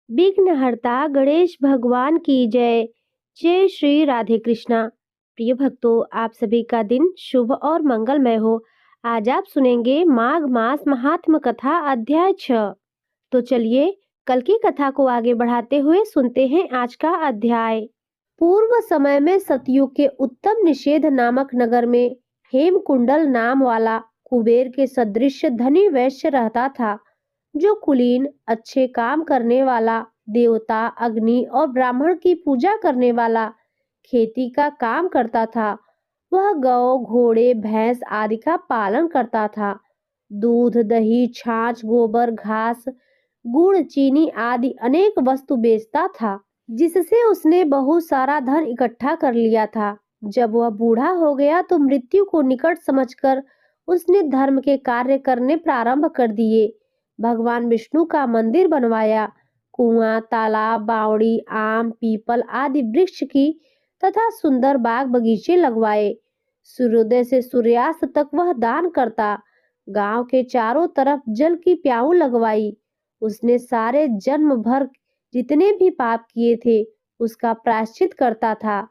विघ्नहर्ता गणेश भगवान की जय। जय श्री राधे कृष्णा। प्रिय भक्तों, आप सभी का दिन शुभ और मंगलमय हो। आज आप सुनेंगे माघ मास महात्म कथा अध्याय 6। तो चलिए कल की कथा को आगे बढ़ाते हुए सुनते हैं आज का अध्याय। पूर्व समय में सतयुग के उत्तम निषेध नामक नगर में हेमकुंडल नाम वाला कुबेर के सदृश धनी वैश्य रहता था, जो कुलीन, अच्छे काम करने वाला, देवता, अग्नि और ब्राह्मण की पूजा करने वाला, खेती का काम करता था। वह गौ, घोड़े, भैंस आदि का पालन करता था। दूध, दही, छाछ, गोबर, घास, गुड़, चीनी आदि अनेक वस्तु बेचता था, जिससे उसने बहुत सारा धन इकट्ठा कर लिया था। जब वह बूढ़ा हो गया तो मृत्यु को निकट समझकर उसने धर्म के कार्य करने प्रारंभ कर दिए। भगवान विष्णु का मंदिर बनवाया, कुआं, तालाब, बावड़ी, आम, पीपल आदि वृक्ष की तथा सुंदर बाग बगीचे लगवाए। सूर्योदय से सूर्यास्त तक वह दान करता। गांव के चारों तरफ जल की प्याऊ लगवाई। उसने सारे जन्म भर जितने भी पाप किए थे उसका प्रायश्चित करता था।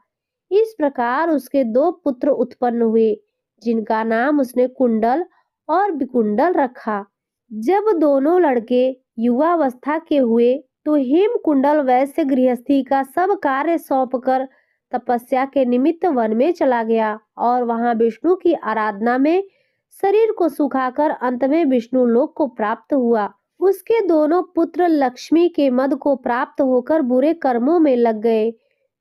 इस प्रकार उसके दो पुत्र उत्पन्न हुए, जिनका नाम उसने कुंडल और विकुंडल रखा। जब दोनों लड़के युवावस्था के हुए तो हेमकुंडल वैश्य गृहस्थी का सब कार्य सौंपकर तपस्या के निमित्त वन में चला गया और वहां विष्णु की आराधना में शरीर को सुखाकर अंत में विष्णु लोक को प्राप्त हुआ। उसके दोनों पुत्र लक्ष्मी के मद को प्राप्त होकर बुरे कर्मों में लग गए।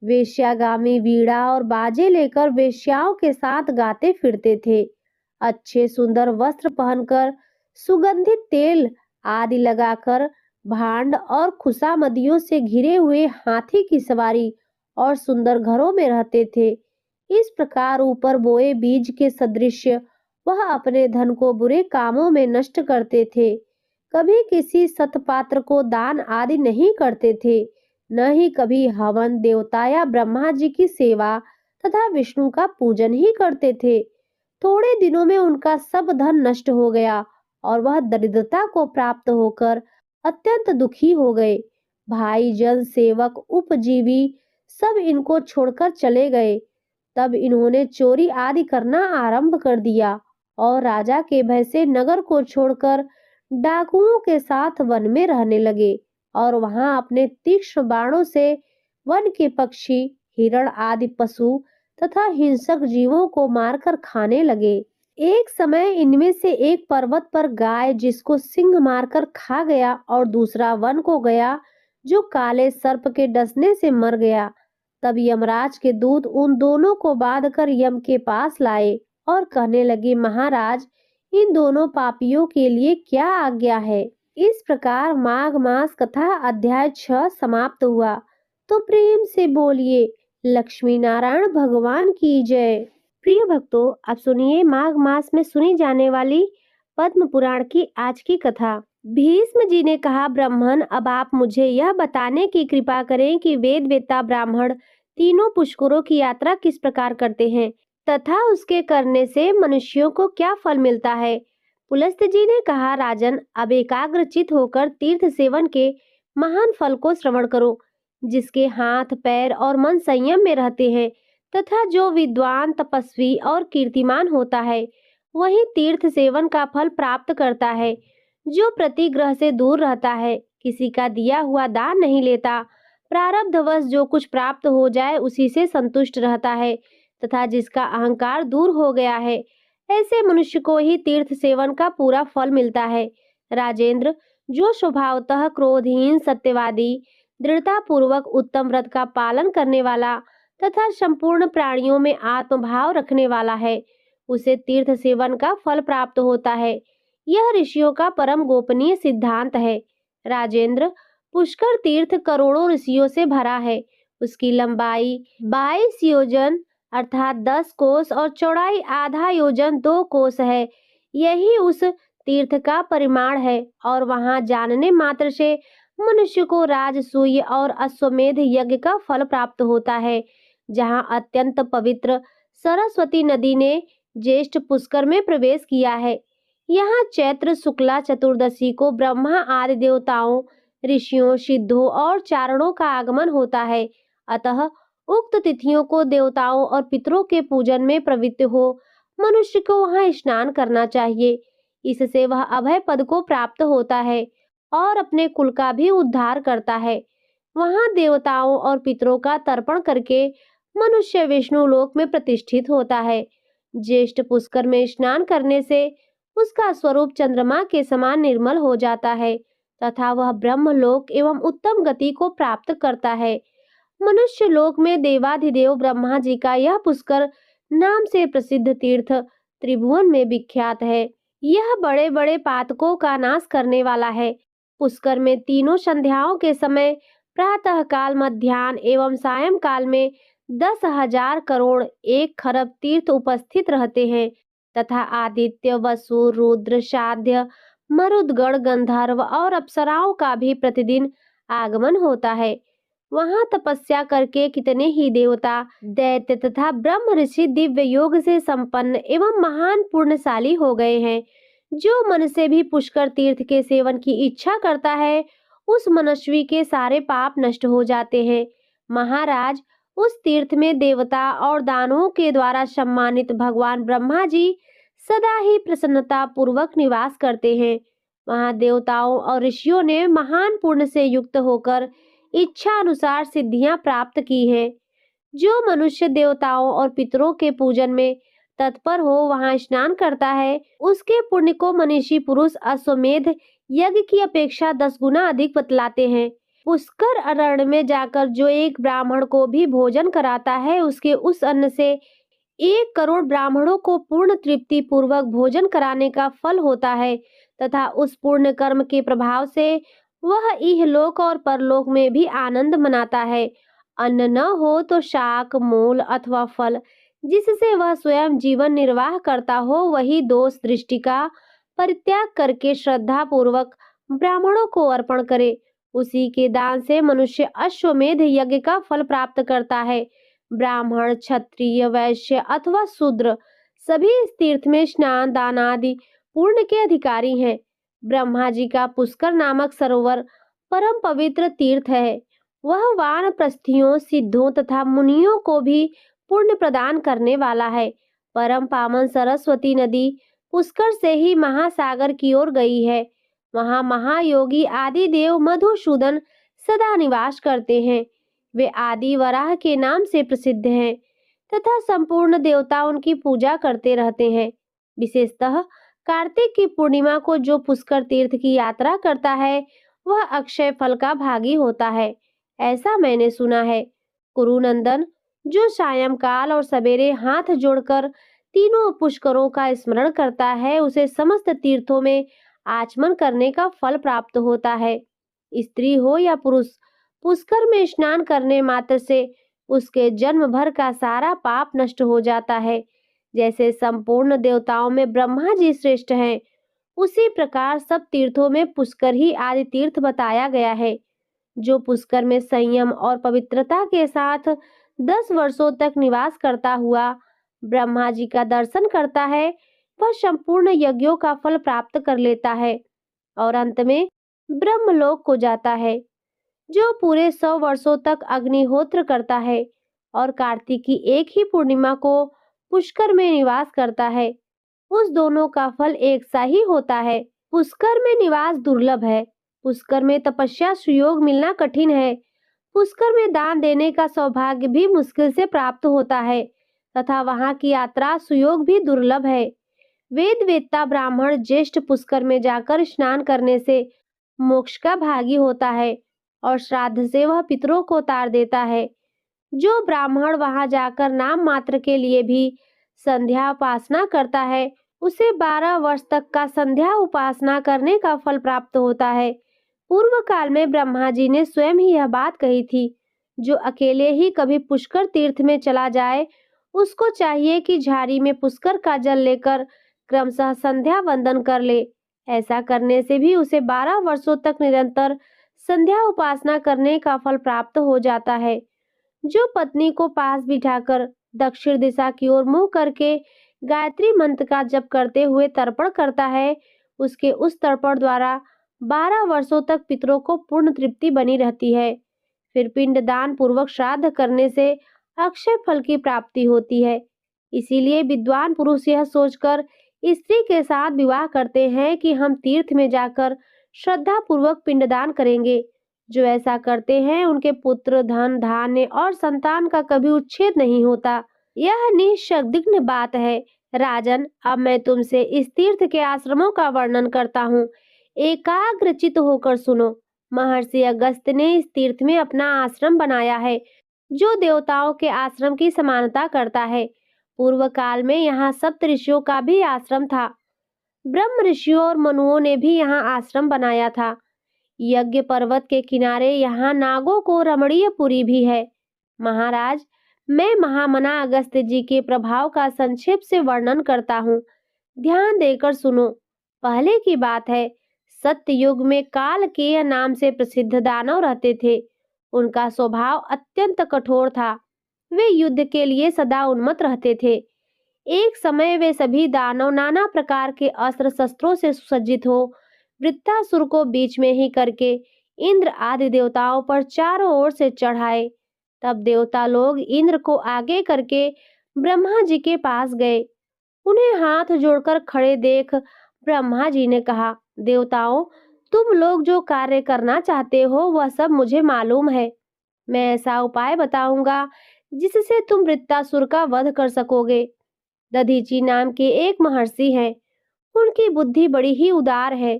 वेश्यागामी वीणा और बाजे लेकर वेश्याओं के साथ गाते फिरते थे। अच्छे सुंदर वस्त्र पहनकर, सुगंधित तेल आदि लगाकर, भांड और खुशामदियों से घिरे हुए हाथी की सवारी और सुंदर घरों में रहते थे। इस प्रकार ऊपर बोए बीज के सदृश वह अपने धन को बुरे कामों में नष्ट करते थे। कभी किसी सतपात्र को दान आदि नहीं करते थे, न ही कभी हवन, देवता या ब्रह्मा जी की सेवा तथा विष्णु का पूजन ही करते थे। थोड़े दिनों में उनका सब धन नष्ट हो गया और वह दरिद्रता को प्राप्त होकर अत्यंत दुखी हो गए। भाई, जन, सेवक, उपजीवी सब इनको छोड़कर चले गए। तब इन्होंने चोरी आदि करना आरंभ कर दिया और राजा के भय से नगर को छोड़कर डाकुओं के साथ वन में रहने लगे और वहां अपने तीक्ष्ण बाणों से वन के पक्षी, हिरण आदि पशु तथा हिंसक जीवों को मारकर खाने लगे। एक समय इनमें से एक पर्वत पर गाय जिसको सिंह मारकर खा गया और दूसरा वन को गया जो काले सर्प के डसने से मर गया। तब यमराज के दूत उन दोनों को बांधकर यम के पास लाए और कहने लगे, महाराज, इन दोनों पापियों के लिए क्या आज्ञा है। इस प्रकार माघ मास कथा अध्याय 6 समाप्त हुआ। तो प्रेम से बोलिए लक्ष्मी नारायण भगवान की जय। प्रिय भक्तों, आप सुनिए माघ मास में सुनी जाने वाली पद्म पुराण की आज की कथा। भीष्म जी ने कहा, ब्राह्मण, अब आप मुझे यह बताने की कृपा करें कि वेद वेत्ता ब्राह्मण तीनों पुष्करों की यात्रा किस प्रकार करते हैं तथा उसके करने से मनुष्यों को क्या फल मिलता है। पुलस्त जी ने कहा, राजन, अब एकाग्रचित होकर तीर्थ सेवन के महान फल को श्रवण करो। जिसके हाथ, पैर और मन संयम में रहते हैं तथा जो विद्वान, तपस्वी और कीर्तिमान होता है, वही तीर्थ सेवन का फल प्राप्त करता है। जो प्रतिग्रह से दूर रहता है, किसी का दिया हुआ दान नहीं लेता, प्रारब्धवश जो कुछ प्राप्त हो जाए उसी से संतुष्ट रहता है तथा जिसका अहंकार दूर हो गया है, ऐसे मनुष्य को ही तीर्थ सेवन का पूरा फल मिलता है। राजेंद्र, जो स्वभावतः क्रोधहीन, सत्यवादी, दृढ़ता पूर्वक उत्तम व्रत का पालन करने वाला तथा संपूर्ण प्राणियों में आत्मभाव रखने वाला है, उसे तीर्थ सेवन का फल प्राप्त होता है। यह ऋषियों का परम गोपनीय सिद्धांत है। राजेंद्र, पुष्कर तीर्थ करोड़ों ऋषियों से भरा है। उसकी लंबाई 22 योजन अर्थात 10 कोस और चौड़ाई आधा योजन 2 कोस है। यही उस तीर्थ का परिमाण है और वहां जानने मात्र से मनुष्य को राजसूय और अश्वमेध यज्ञ का फल प्राप्त होता है। जहां अत्यंत पवित्र सरस्वती नदी ने ज्येष्ठ पुष्कर में प्रवेश किया है। यहाँ चैत्र शुक्ला चतुर्दशी को ब्रह्मा आदि देवताओं, ऋषियों, सिद्धों और चारणों का आगमन होता है। अतः उक्त तिथियों को देवताओं और पितरों के पूजन में प्रवृत्त हो मनुष्य को वहां स्नान करना चाहिए। इससे वह अभय पद को प्राप्त होता है और अपने कुल का भी उद्धार करता है। वहां देवताओं और पितरों का तर्पण करके मनुष्य विष्णु लोक में प्रतिष्ठित होता है। ज्येष्ठ पुष्कर में स्नान करने से उसका स्वरूप चंद्रमा के समान निर्मल हो जाता है तथा वह ब्रह्मलोक एवं उत्तम गति को प्राप्त करता है। मनुष्य लोक में देवाधिदेव ब्रह्मा जी का यह पुष्कर नाम से प्रसिद्ध तीर्थ त्रिभुवन में विख्यात है। यह बड़े बड़े पातकों का नाश करने वाला है। पुष्कर में तीनों संध्याओं के समय प्रातः काल, मध्याह्न एवं सायं काल में 10,000 करोड़ 1 खरब तीर्थ उपस्थित रहते हैं तथा आदित्य, वसु, रुद्र, शाध्य, मरुदगण, गंधर्व और अप्सराओं का भी प्रतिदिन आगमन होता है। वहां तपस्या करके कितने ही देवता, दैत्य तथा ब्रह्म ऋषि दिव्य योग से संपन्न एवं महान पुण्यशाली हो गए हैं। जो मनुष्य भी पुष्कर तीर्थ के सेवन की इच्छा करता है उस मनस्वी के सारे पाप नष्ट हो जाते हैं। महाराज, उस तीर्थ में देवता और दानवों के द्वारा सम्मानित भगवान ब्रह्मा जी सदा ही प्रसन्नता पूर्वक निवास करते हैं। वहां देवताओं और ऋषियों ने महान पुण्य से युक्त होकर इच्छा अनुसार सिद्धियां प्राप्त की हैं। जो मनुष्य देवताओं और पितरों के पूजन में तत्पर हो वहां स्नान करता है उसके पुण्य को मनीषी पुरुष अश्वमेध यज्ञ की अपेक्षा 10 गुना अधिक बतलाते हैं। पुष्कर अरण्य में जाकर जो एक ब्राह्मण को भी भोजन कराता है उसके उस अन्न से 1 करोड़ ब्राह्मणों को पूर्ण तृप्ति पूर्वक भोजन कराने का फल होता है तथा उस पुण्य कर्म के प्रभाव से वह इहलोक और परलोक में भी आनंद मनाता है। अन्न न हो तो शाक, मूल अथवा फल जिससे वह स्वयं जीवन निर्वाह करता हो वही दोष दृष्टि का परित्याग करके श्रद्धा पूर्वक ब्राह्मणों को अर्पण करे। उसी के दान से मनुष्य अश्वमेध यज्ञ का फल प्राप्त करता है। ब्राह्मण, क्षत्रिय, वैश्य अथवा शूद्र सभी इस तीर्थ में स्नान, दान आदि पूर्ण के अधिकारी हैं। ब्रह्मा जी का पुष्कर नामक सरोवर परम पवित्र तीर्थ है। वह वानप्रस्थियों, सिद्धों तथा मुनियों को भी पुण्य प्रदान करने वाला है। परम पावन सरस्वती नदी पुष्कर से ही महासागर की ओर गई है। वहां महायोगी आदि देव मधुसूदन सदा निवास करते हैं। वे आदि वराह के नाम से प्रसिद्ध हैं तथा संपूर्ण देवता उनकी पूजा करते रहते हैं। विशेषतः कार्तिक की पूर्णिमा को जो पुष्कर तीर्थ की यात्रा करता है वह अक्षय फल का भागी होता है, ऐसा मैंने सुना है। कुरुनंदन, जो सायंकाल और सवेरे हाथ जोड़कर तीनों पुष्करों का स्मरण करता है उसे समस्त तीर्थों में आचमन करने का फल प्राप्त होता है। स्त्री हो या पुरुष, पुष्कर में स्नान करने मात्र से उसके जन्म भर का सारा पाप नष्ट हो जाता है। जैसे संपूर्ण देवताओं में ब्रह्मा जी श्रेष्ठ हैं, उसी प्रकार सब तीर्थों में पुष्कर ही आदि तीर्थ बताया गया है। जो पुष्कर में संयम और पवित्रता के साथ 10 वर्षों तक निवास करता हुआ ब्रह्मा जी का दर्शन करता है वह संपूर्ण यज्ञों का फल प्राप्त कर लेता है और अंत में ब्रह्मलोक को जाता है। जो पूरे 100 वर्षों तक अग्निहोत्र करता है और कार्तिक की एक ही पूर्णिमा को पुष्कर में निवास करता है उस दोनों का फल एक सा ही होता है। पुष्कर में निवास दुर्लभ है। पुष्कर में तपस्या सुयोग मिलना कठिन है। पुष्कर में दान देने का सौभाग्य भी मुश्किल से प्राप्त होता है तथा वहां की यात्रा सुयोग भी दुर्लभ है। वेद वेत्ता ब्राह्मण ज्येष्ठ पुष्कर में जाकर स्नान करने से मोक्ष का भागी होता है और श्राद्ध से वह पितरों को तार देता है। जो ब्राह्मण वहां जाकर नाम मात्र के लिए भी संध्या उपासना करता है उसे 12 वर्ष तक का संध्या उपासना करने का फल प्राप्त होता है। पूर्व काल में ब्रह्मा जी ने स्वयं ही यह बात कही थी। जो अकेले ही कभी पुष्कर तीर्थ में चला जाए उसको चाहिए कि झाड़ी में पुष्कर का जल लेकर क्रमशः संध्या वंदन कर ले। ऐसा करने से भी उसे 12 वर्षों तक निरंतर संध्या उपासना करने का फल प्राप्त हो जाता है। जो पत्नी को पास बिठाकर दक्षिण दिशा की ओर मुंह करके गायत्री मंत्र का जप करते हुए तर्पण करता है उसके उस तर्पण द्वारा 12 वर्षों तक पितरों को पूर्ण तृप्ति बनी रहती है। फिर पिंडदान पूर्वक श्राद्ध करने से अक्षय फल की प्राप्ति होती है। इसीलिए विद्वान पुरुष यह सोचकर स्त्री के साथ विवाह करते हैं कि हम तीर्थ में जाकर श्रद्धा पूर्वक पिंडदान करेंगे। जो ऐसा करते हैं उनके पुत्र, धन, धान्य और संतान का कभी उच्छेद नहीं होता। यह निःसंदिग्ध बात है। राजन, अब मैं तुमसे इस तीर्थ के आश्रमों का वर्णन करता हूँ। एकाग्रचित्त होकर सुनो। महर्षि अगस्त्य ने इस तीर्थ में अपना आश्रम बनाया है, जो देवताओं के आश्रम की समानता करता है। पूर्व काल में यहाँ सप्त ऋषियों का भी आश्रम था। ब्रह्म ऋषियों और मनुओं ने भी यहाँ आश्रम बनाया था। यज्ञ पर्वत के किनारे यहाँ नागों को रमणीयपुरी भी है। महाराज, मैं महामना अगस्त्य जी के प्रभाव का संक्षेप से वर्णन करता हूँ। ध्यान देकर सुनो। पहले की बात है, सत्य युग में कालकेय नाम से प्रसिद्ध दानव रहते थे। उनका स्वभाव अत्यंत कठोर था। वे युद्ध के लिए सदा उन्मत्त रहते थे। एक समय वे सभी दानव नाना प्रकार के अस्त्र शस्त्रों से सुसज्जित हो वृत्तासुर को बीच में ही करके इंद्र आदि देवताओं पर चारों ओर से चढ़ाए। तब देवता लोग इंद्र को आगे करके ब्रह्मा जी के पास गए। उन्हें हाथ जोड़कर खड़े देख ब्रह्मा जी ने कहा, देवताओं, तुम लोग जो कार्य करना चाहते हो वह सब मुझे मालूम है। मैं ऐसा उपाय बताऊंगा जिससे तुम वृत्तासुर का वध कर सकोगे। दधीची नाम के एक महर्षि हैं। उनकी बुद्धि बड़ी ही उदार है।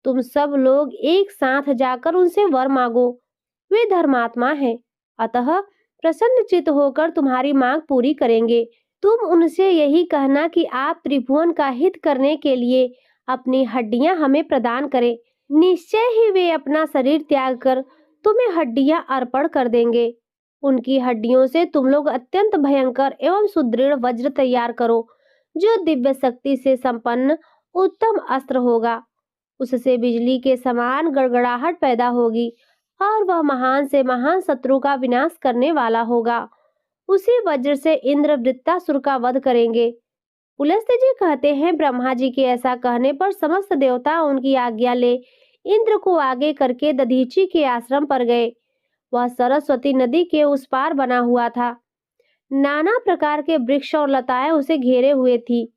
तुम सब लोग एक साथ जाकर उनसे वर मांगो। वे धर्मात्मा हैं, अतः प्रसन्नचित्त होकर तुम्हारी मांग पूरी करेंगे। तुम उनसे यही कहना कि आप त्रिभुवन का हित करने के लिए अपनी हड्डियां हमें प्रदान करें। निश्चय ही वे अपना शरीर त्याग कर तुम्हें हड्डियां अर्पण कर देंगे। उनकी हड्डियों से तुम लोग अत्यंत भयंकर एवं सुदृढ़ वज्र तैयार करो, जो दिव्य शक्ति से संपन्न उत्तम अस्त्र होगा। उससे बिजली के समान गड़गड़ाहट पैदा होगी और वह महान से महान शत्रु का विनाश करने वाला होगा। उसी वज्र से इंद्र वृत्तासुर का वध करेंगे। पुलस्त्य जी कहते हैं, ब्रह्मा जी के ऐसा कहने पर समस्त देवता उनकी आज्ञा ले इंद्र को आगे करके दधीची के आश्रम पर गए। वह सरस्वती नदी के उस पार बना हुआ था। नाना प्रकार के वृक्ष और लताएं उसे घेरे हुए थी।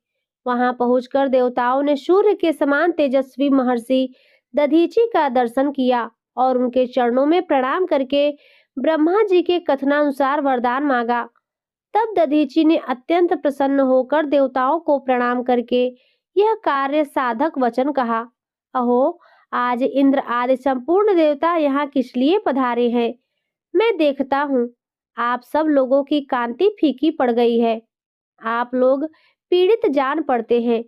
वहां पहुंचकर देवताओं ने सूर्य के समान तेजस्वी महर्षि दधीची का दर्शन किया और उनके चरणों में प्रणाम करके ब्रह्मा जी के कथनानुसार वरदान मांगा। तब दधीची ने अत्यंत प्रसन्न होकर देवताओं को प्रणाम करके यह कार्य साधक वचन कहा, अहो, आज इंद्र आदि संपूर्ण देवता यहाँ किस लिए पधारे हैं? मैं देखता हूँ आप सब लोगों की कांति फीकी पड़ गई है। आप लोग पीड़ित जान पड़ते हैं।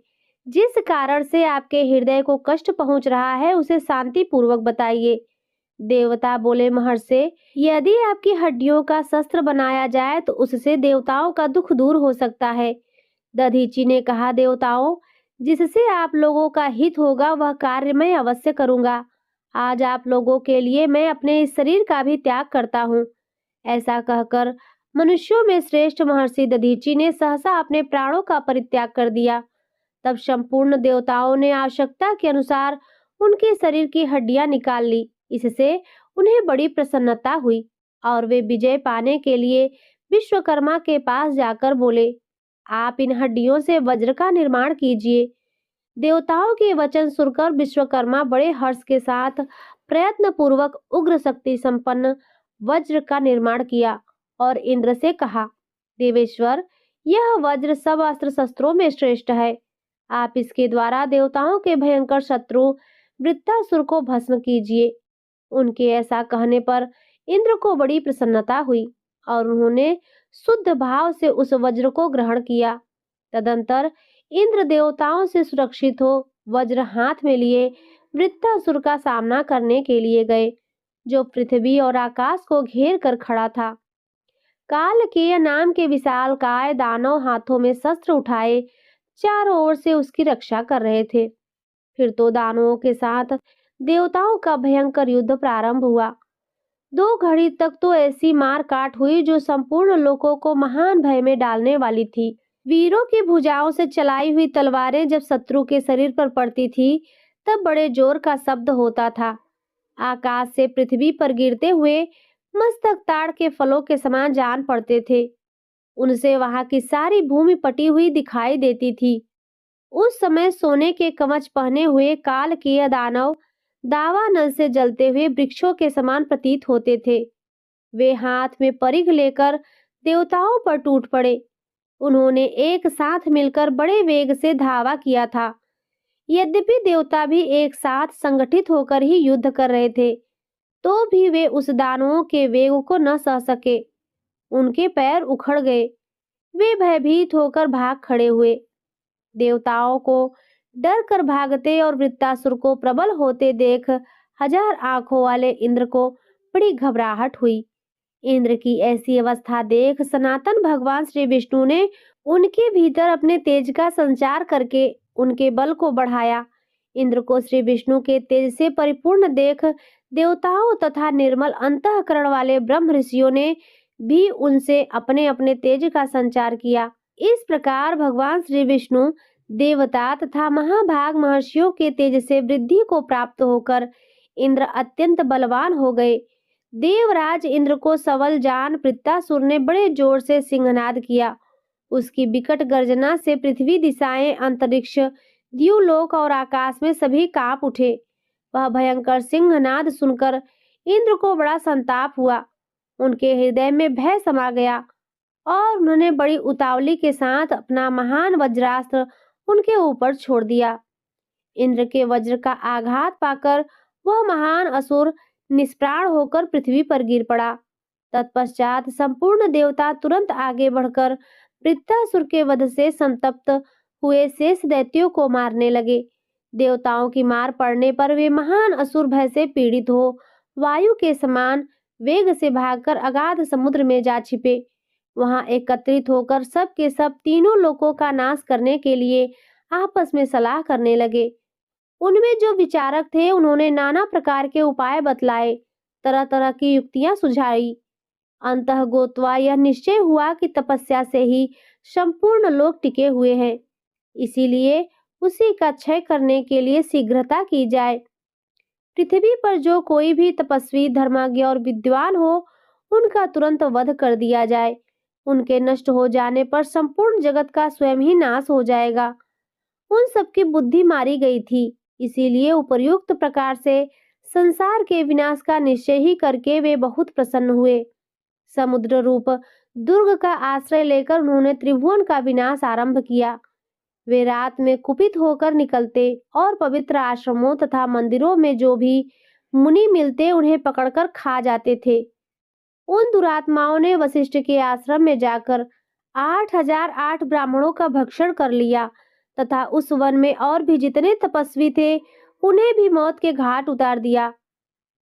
जिस कारण से आपके हृदय को कष्ट पहुंच रहा है उसे शांति पूर्वक बताइए। देवता बोले, महर्षि, यदि आपकी हड्डियों का शस्त्र बनाया जाए तो उससे देवताओं का दुख दूर हो सकता है। दधीची ने कहा, देवताओं, जिससे आप लोगों का हित होगा वह कार्य मैं अवश्य करूंगा। आज आप लोगों के लिए मैं अपने इस शरीर का भी त्याग करता हूँ। ऐसा कहकर मनुष्यों में श्रेष्ठ महर्षि दधीची ने सहसा अपने प्राणों का परित्याग कर दिया। तब संपूर्ण देवताओं ने आवश्यकता के अनुसार उनके शरीर की हड्डियां निकाल ली। इससे उन्हें बड़ी प्रसन्नता हुई और वे विजय पाने के लिए विश्वकर्मा के पास जाकर बोले, आप इन हड्डियों से वज्र का निर्माण कीजिए। देवताओं के वचन सुनकर विश्वकर्मा बड़े हर्ष के साथ प्रयत्न पूर्वक उग्र शक्ति संपन्न वज्र का निर्माण किया और इंद्र से कहा, देवेश्वर, यह वज्र सब अस्त्र शस्त्रों में श्रेष्ठ है। आप इसके द्वारा देवताओं के भयंकर शत्रु वृत्तासुर को भस्म कीजिए। उनके ऐसा कहने पर इंद्र को बड़ी प्रसन्नता हुई और उन्होंने शुद्ध भाव से उस वज्र को ग्रहण किया। तदंतर इंद्र देवताओं से सुरक्षित हो वज्र हाथ में लिए वृत्तासुर का सामना करने के लिए गए, जो पृथ्वी और आकाश को घेर कर खड़ा था। कालकेय नाम के विशाल काय दानव हाथों में शस्त्र उठाए चारों ओर से उसकी रक्षा कर रहे थे। फिर तो दानवों के साथ देवताओं का भयंकर युद्ध प्रारंभ हुआ। 2 घड़ी तक तो ऐसी मार काट हुई जो संपूर्ण लोगों को महान भय में डालने वाली थी। वीरों की भुजाओं से चलाई हुई तलवारें जब शत्रु के शरीर पर पड़ती थी तब बड़े जोर का शब्द होता था। आकाश से पृथ्वी पर गिरते हुए मस्तक ताड़ के फलों के समान जान पड़ते थे। उनसे वहां की सारी भूमि पटी हुई दिखाई देती थी। उस समय सोने के कवच पहने हुए काल के दानव दावानल से जलते हुए वृक्षों के समान प्रतीत होते थे। वे हाथ में परिघ लेकर देवताओं पर टूट पड़े। उन्होंने एक साथ मिलकर बड़े वेग से धावा किया था। यद्यपि देवता भी एक साथ संगठित होकर ही युद्ध कर रहे थे, तो भी वे उस दानवों के वेग को न सह सके। उनके पैर उखड़ गए। वे भयभीत होकर भाग खड़े हुए। देवताओं को डर कर भागते और वृत्तासुर को प्रबल होते देख हजार आंखों वाले इंद्र को बड़ी घबराहट हुई। इंद्र की ऐसी अवस्था देख सनातन भगवान श्री विष्णु ने उनके भीतर अपने तेज का संचार करके उनके बल को बढ़ाया। इंद्र को श्री विष्णु के तेज से परिपूर्ण देख देवताओं तथा निर्मल अंतःकरण वाले ब्रह्म ऋषियों ने भी उनसे अपने अपने तेज का संचार किया। इस प्रकार भगवान श्री विष्णु देवता तथा महाभाग महर्षियों के तेज से वृद्धि को प्राप्त होकर इंद्र अत्यंत बलवान हो गए। देवराज इंद्र को सवल जान वृत्तासुर ने बड़े जोर से सिंहनाद किया। उसकी विकट गर्जना से पृथ्वी, दिशाएं, अंतरिक्ष, द्युलोक और आकाश में सभी कांप उठे। वह भयंकर सिंहनाद सुनकर इंद्र को बड़ा संताप हुआ। उनके हृदय में भय समा गया और उन्होंने बड़ी उतावली के साथ अपना महान वज्रास्त्र उनके ऊपर छोड़ दिया। इंद्र के वज्र का आघात पाकर वह महान असुर निष्प्राण होकर पृथ्वी पर गिर पड़ा। तत्पश्चात संपूर्ण देवता तुरंत आगे बढ़कर वृत्तासुर के वध से संतप्त हुए शेष दैत्यों को मारने लगे। देवताओं की मार पड़ने पर वे महान असुर भय से पीड़ित हो वायु के समान वेग से भागकर अगाध समुद्र में जा छिपे। वहां एकत्रित होकर सब के सब तीनों लोकों का नाश करने के लिए आपस में सलाह करने लगे। उनमें जो विचारक थे उन्होंने नाना प्रकार के उपाय बतलाए, तरह तरह की युक्तियां सुझाई। अंतः गोत्वा यह निश्चय हुआ कि तपस्या से ही संपूर्ण लोक टिके हुए हैं, इसीलिए उसी का क्षय करने के लिए शीघ्रता की जाए। पृथ्वी पर जो कोई भी तपस्वी, धर्मज्ञ और विद्वान हो, उनका तुरंत वध कर दिया जाए। उनके नष्ट हो जाने पर संपूर्ण जगत का स्वयं ही नाश हो जाएगा। उन सबकी बुद्धि मारी गई थी, इसीलिए उपर्युक्त प्रकार से संसार के विनाश का निश्चय ही करके वे बहुत प्रसन्न हुए। समुद्र रूप दुर्ग का आश्रय लेकर उन्होंने त्रिभुवन का विनाश आरंभ किया। वे रात में कुपित होकर निकलते और पवित्र आश्रमों तथा मंदिरों में जो भी मुनि मिलते उन्हें पकड़कर खा जाते थे। उन दुरात्माओं ने वशिष्ठ के आश्रम में जाकर 8008 ब्राह्मणों का भक्षण कर लिया तथा उस वन में और भी जितने तपस्वी थे उन्हें भी मौत के घाट उतार दिया।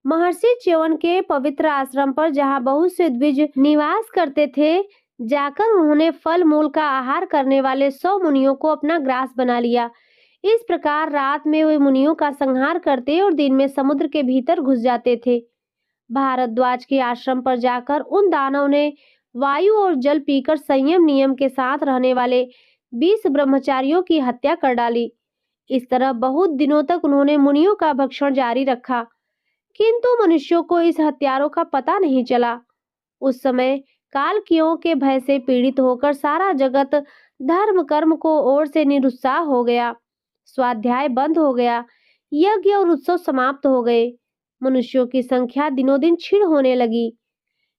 महर्षि च्यवन के पवित्र आश्रम पर जहाँ बहुत से द्विज निवास करते थे, जाकर उन्होंने फल मूल का आहार करने वाले 100 मुनियों को अपना ग्रास बना लिया। इस प्रकार रात में वे मुनियों का संहार करते और दिन में समुद्र के भीतर घुस जाते थे। भारद्वाज के आश्रम पर जाकर उन दानव ने वायु और जल पीकर संयम नियम के साथ रहने वाले 20 ब्रह्मचारियों की हत्या कर डाली। इस तरह बहुत दिनों तक उन्होंने मुनियों का भक्षण जारी रखा, किंतु मनुष्यों को इस हत्यारों का पता नहीं चला। उस समय कालकियों के भय से पीड़ित होकर सारा जगत धर्म कर्म को ओर से निरुत्साह हो गया। स्वाध्याय बंद हो गया, यज्ञ और उत्सव समाप्त हो गए। मनुष्यों की संख्या दिनों दिन क्षीण होने लगी।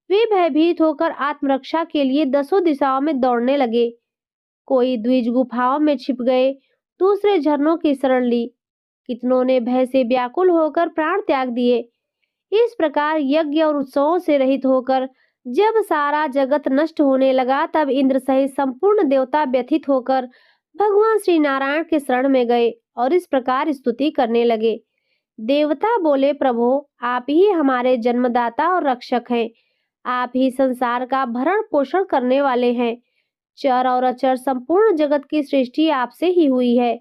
वे भयभीत होकर आत्मरक्षा के लिए 10 दिशाओं में दौड़ने लगे। कोई द्विज गुफाओं में छिप गए, दूसरे झरनों की शरण ली। कितनों ने भय से व्याकुल होकर प्राण त्याग दिए। इस प्रकार यज्ञ और उत्सवों से रहित होकर जब सारा जगत नष्ट होने लगा, तब इंद्र सहित संपूर्ण देवता व्यथित होकर भगवान श्री नारायण के शरण में गए और इस प्रकार स्तुति करने लगे। देवता बोले, प्रभो, आप ही हमारे जन्मदाता और रक्षक हैं। आप ही संसार का भरण पोषण करने वाले हैं। चर और अचर संपूर्ण जगत की सृष्टि आपसे ही हुई है।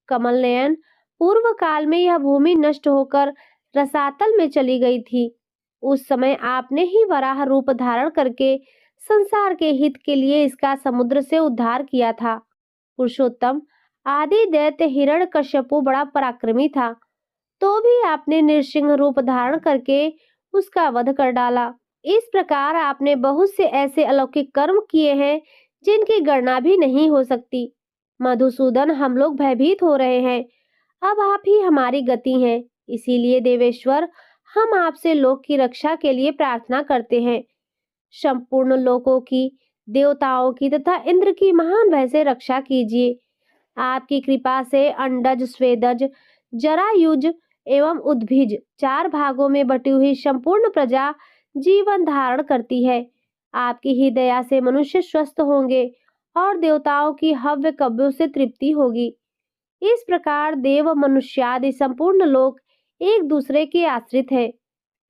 कमल नयन, पूर्व काल में यह भूमि नष्ट होकर रसातल में चली गई थी। उस समय आपने ही वराह रूप धारण करके संसार के हित के लिए इसका समुद्र से उद्धार किया था। पुरुषोत्तम, आदि दैत्य हिरण्यकश्यपु बड़ा पराक्रमी था। तो भी आपने नृसिंह रूप धारण करके उसका वध कर डाला। इस प्रकार आपने बहुत से ऐसे अलौकिक कर्म किए हैं जिनकी गणना भी नहीं हो सकती। मधुसूदन, हम लोग भयभीत हो रहे हैं। अब आप ही हमारी गति हैं। इसीलिए देवेश्वर, हम आपसे लोक की रक्षा के लिए प्रार्थना करते हैं। संपूर्ण लोकों की, देवताओं की तथा इंद्र की महान भय से रक्षा कीजिए। आपकी कृपा से अंडज, स्वेदज, जरायुज एवं उद्भिज 4 भागों में बटी हुई संपूर्ण प्रजा जीवन धारण करती है। आपकी ही दया से मनुष्य स्वस्थ होंगे और देवताओं की हव्य कव्यों से तृप्ति होगी। इस प्रकार देव, मनुष्यादि संपूर्ण लोक एक दूसरे के आश्रित है।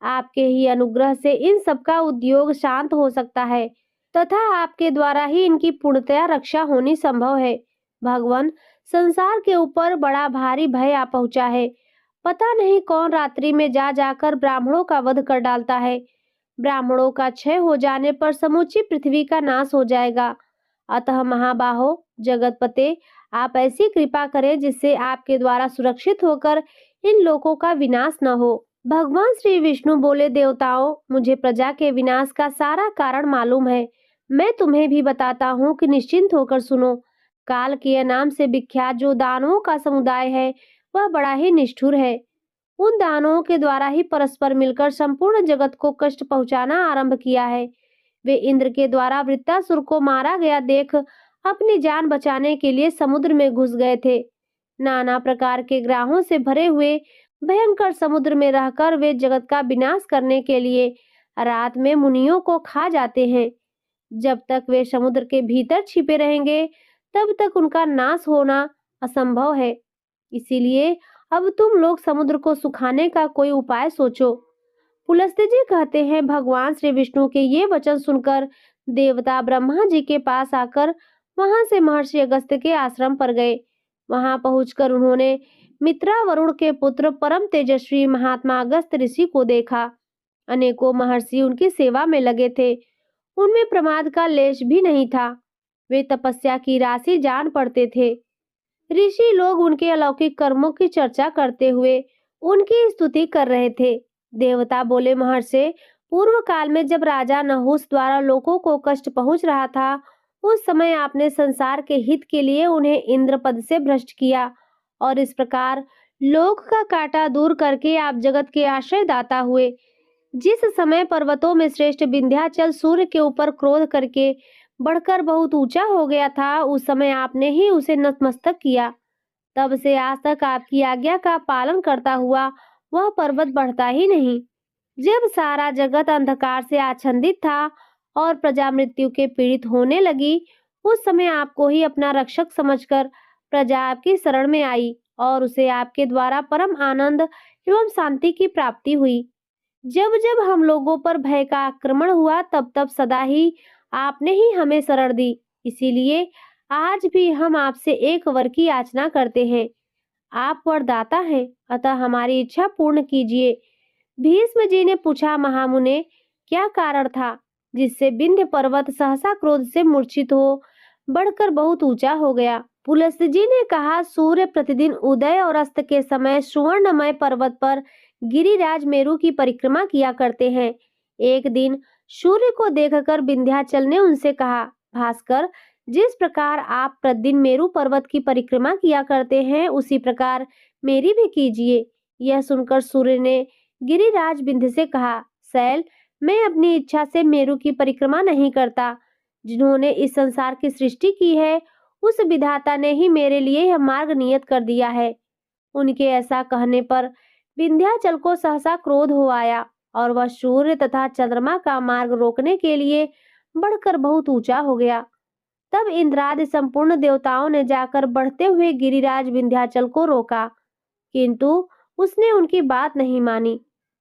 आपके ही अनुग्रह से इन सबका उद्योग शांत हो सकता है तथा आपके द्वारा ही इनकी पूर्णतया रक्षा होनी संभव है। भगवान, संसार के ऊपर बड़ा भारी भय आ पहुंचा है। पता नहीं कौन रात्रि में जा जाकर ब्राह्मणों का वध कर डालता है। ब्राह्मणों का क्षय हो जाने पर समूची पृथ्वी का नाश हो जाएगा। अतः महाबाहो, जगतपते, आप ऐसी कृपा करें जिससे आपके द्वारा सुरक्षित होकर इन लोगों का विनाश न हो। भगवान श्री विष्णु बोले, देवताओं, मुझे प्रजा के विनाश का सारा कारण मालूम है। मैं तुम्हें भी बताता हूँ कि निश्चिंत होकर सुनो। काल के नाम से विख्यात जो दानवों का समुदाय है वह बड़ा ही निष्ठुर है। उन दानवों के द्वारा ही परस्पर मिलकर संपूर्ण जगत को कष्ट पहुंचाना आरंभ किया है। वे इंद्र के द्वारा वृत्तासुर को मारा गया देख अपनी जान बचाने के लिए समुद्र में घुस गए थे। नाना प्रकार के ग्रहों से भरे हुए भयंकर समुद्र में रहकर वे जगत का विनाश करने के लिए रात में मुनियों को खा जाते हैं। जब तक वे समुद्र के भीतर छिपे रहेंगे तब तक उनका नाश होना असंभव है। इसीलिए अब तुम लोग समुद्र को सुखाने का कोई उपाय सोचो। पुलस्त्य जी कहते हैं, भगवान श्री विष्णु के ये वचन सुनकर देवता ब्रह्मा जी के पास आकर वहां से महर्षि अगस्त्य के आश्रम पर गए। वहां पहुंचकर उन्होंने मित्रा वरुण के पुत्र परम तेजस्वी महात्मा अगस्त्य ऋषि को देखा। अनेकों महर्षि उनकी सेवा में लगे थे। उनमें प्रमाद का लेश भी नहीं था। वे तपस्या की राशि जान पड़ते थे। ऋषि लोग उनके अलौकिक कर्मों की चर्चा करते हुए उनकी स्तुति कर रहे थे। देवता बोले, महर्षि, पूर्व काल में जब राजा नहुस द्वारा लोगों को कष्ट पहुंच रहा था, उस समय आपने संसार के हित के लिए उन्हें इंद्र पद से भ्रष्ट किया और इस प्रकार लोक का कांटा दूर करके आप जगत के आश्रयदाता हुए। जिस समय पर्वतों में श्रेष्ठ विंध्याचल सूर्य के ऊपर क्रोध करके बढ़कर बहुत ऊंचा हो गया था, उस समय आपने ही उसे नतमस्तक किया। तब से आज तक आपकी आज्ञा का पालन करता हुआ वह पर्वत बढ़ता ही नहीं। जब सारा जगत अंधकार से आच्छादित था और प्रजा मृत्यु के पीड़ित होने लगी, उस समय आपको ही अपना रक्षक समझकर प्रजा आपकी शरण में आई और उसे आपके द्वारा परम आनंद एवं शांति की प्राप्ति हुई। जब जब हम लोगों पर भय का आक्रमण हुआ तब तब सदा ही आपने ही हमें शरण दी। इसीलिए आज भी हम आपसे एक वर की याचना करते हैं। आप वरदाता हैं, अतः हमारी इच्छा पूर्ण कीजिए। भीष्म जी ने पूछा, महामुने, क्या कारण था जिससे विंध्य पर्वत सहसा क्रोध से मूर्छित हो बढ़कर बहुत ऊंचा हो गया? पुलस्त्य जी ने कहा, सूर्य प्रतिदिन उदय और अस्त के समय सुवर्णमय पर्वत पर गिरिराज मेरु की परिक्रमा किया करते हैं। एक दिन सूर्य को देखकर विंध्याचल ने उनसे कहा, भास्कर, जिस प्रकार आप प्रतिदिन मेरु पर्वत की परिक्रमा किया करते हैं उसी प्रकार मेरी भी कीजिए। यह सुनकर सूर्य ने गिरिराज विंध्य से कहा, शैल, मैं अपनी इच्छा से मेरु की परिक्रमा नहीं करता। जिन्होंने इस संसार की सृष्टि की है उस विधाता ने ही मेरे लिए यह मार्ग नियत कर दिया है। उनके ऐसा कहने पर विंध्याचल को सहसा क्रोध हो आया और वह सूर्य तथा चंद्रमा का मार्ग रोकने के लिए बढ़कर बहुत ऊंचा हो गया। तब इंद्रादि संपूर्ण देवताओं ने जाकर बढ़ते हुए गिरिराज विंध्याचल को रोका, किंतु उसने उनकी बात नहीं मानी।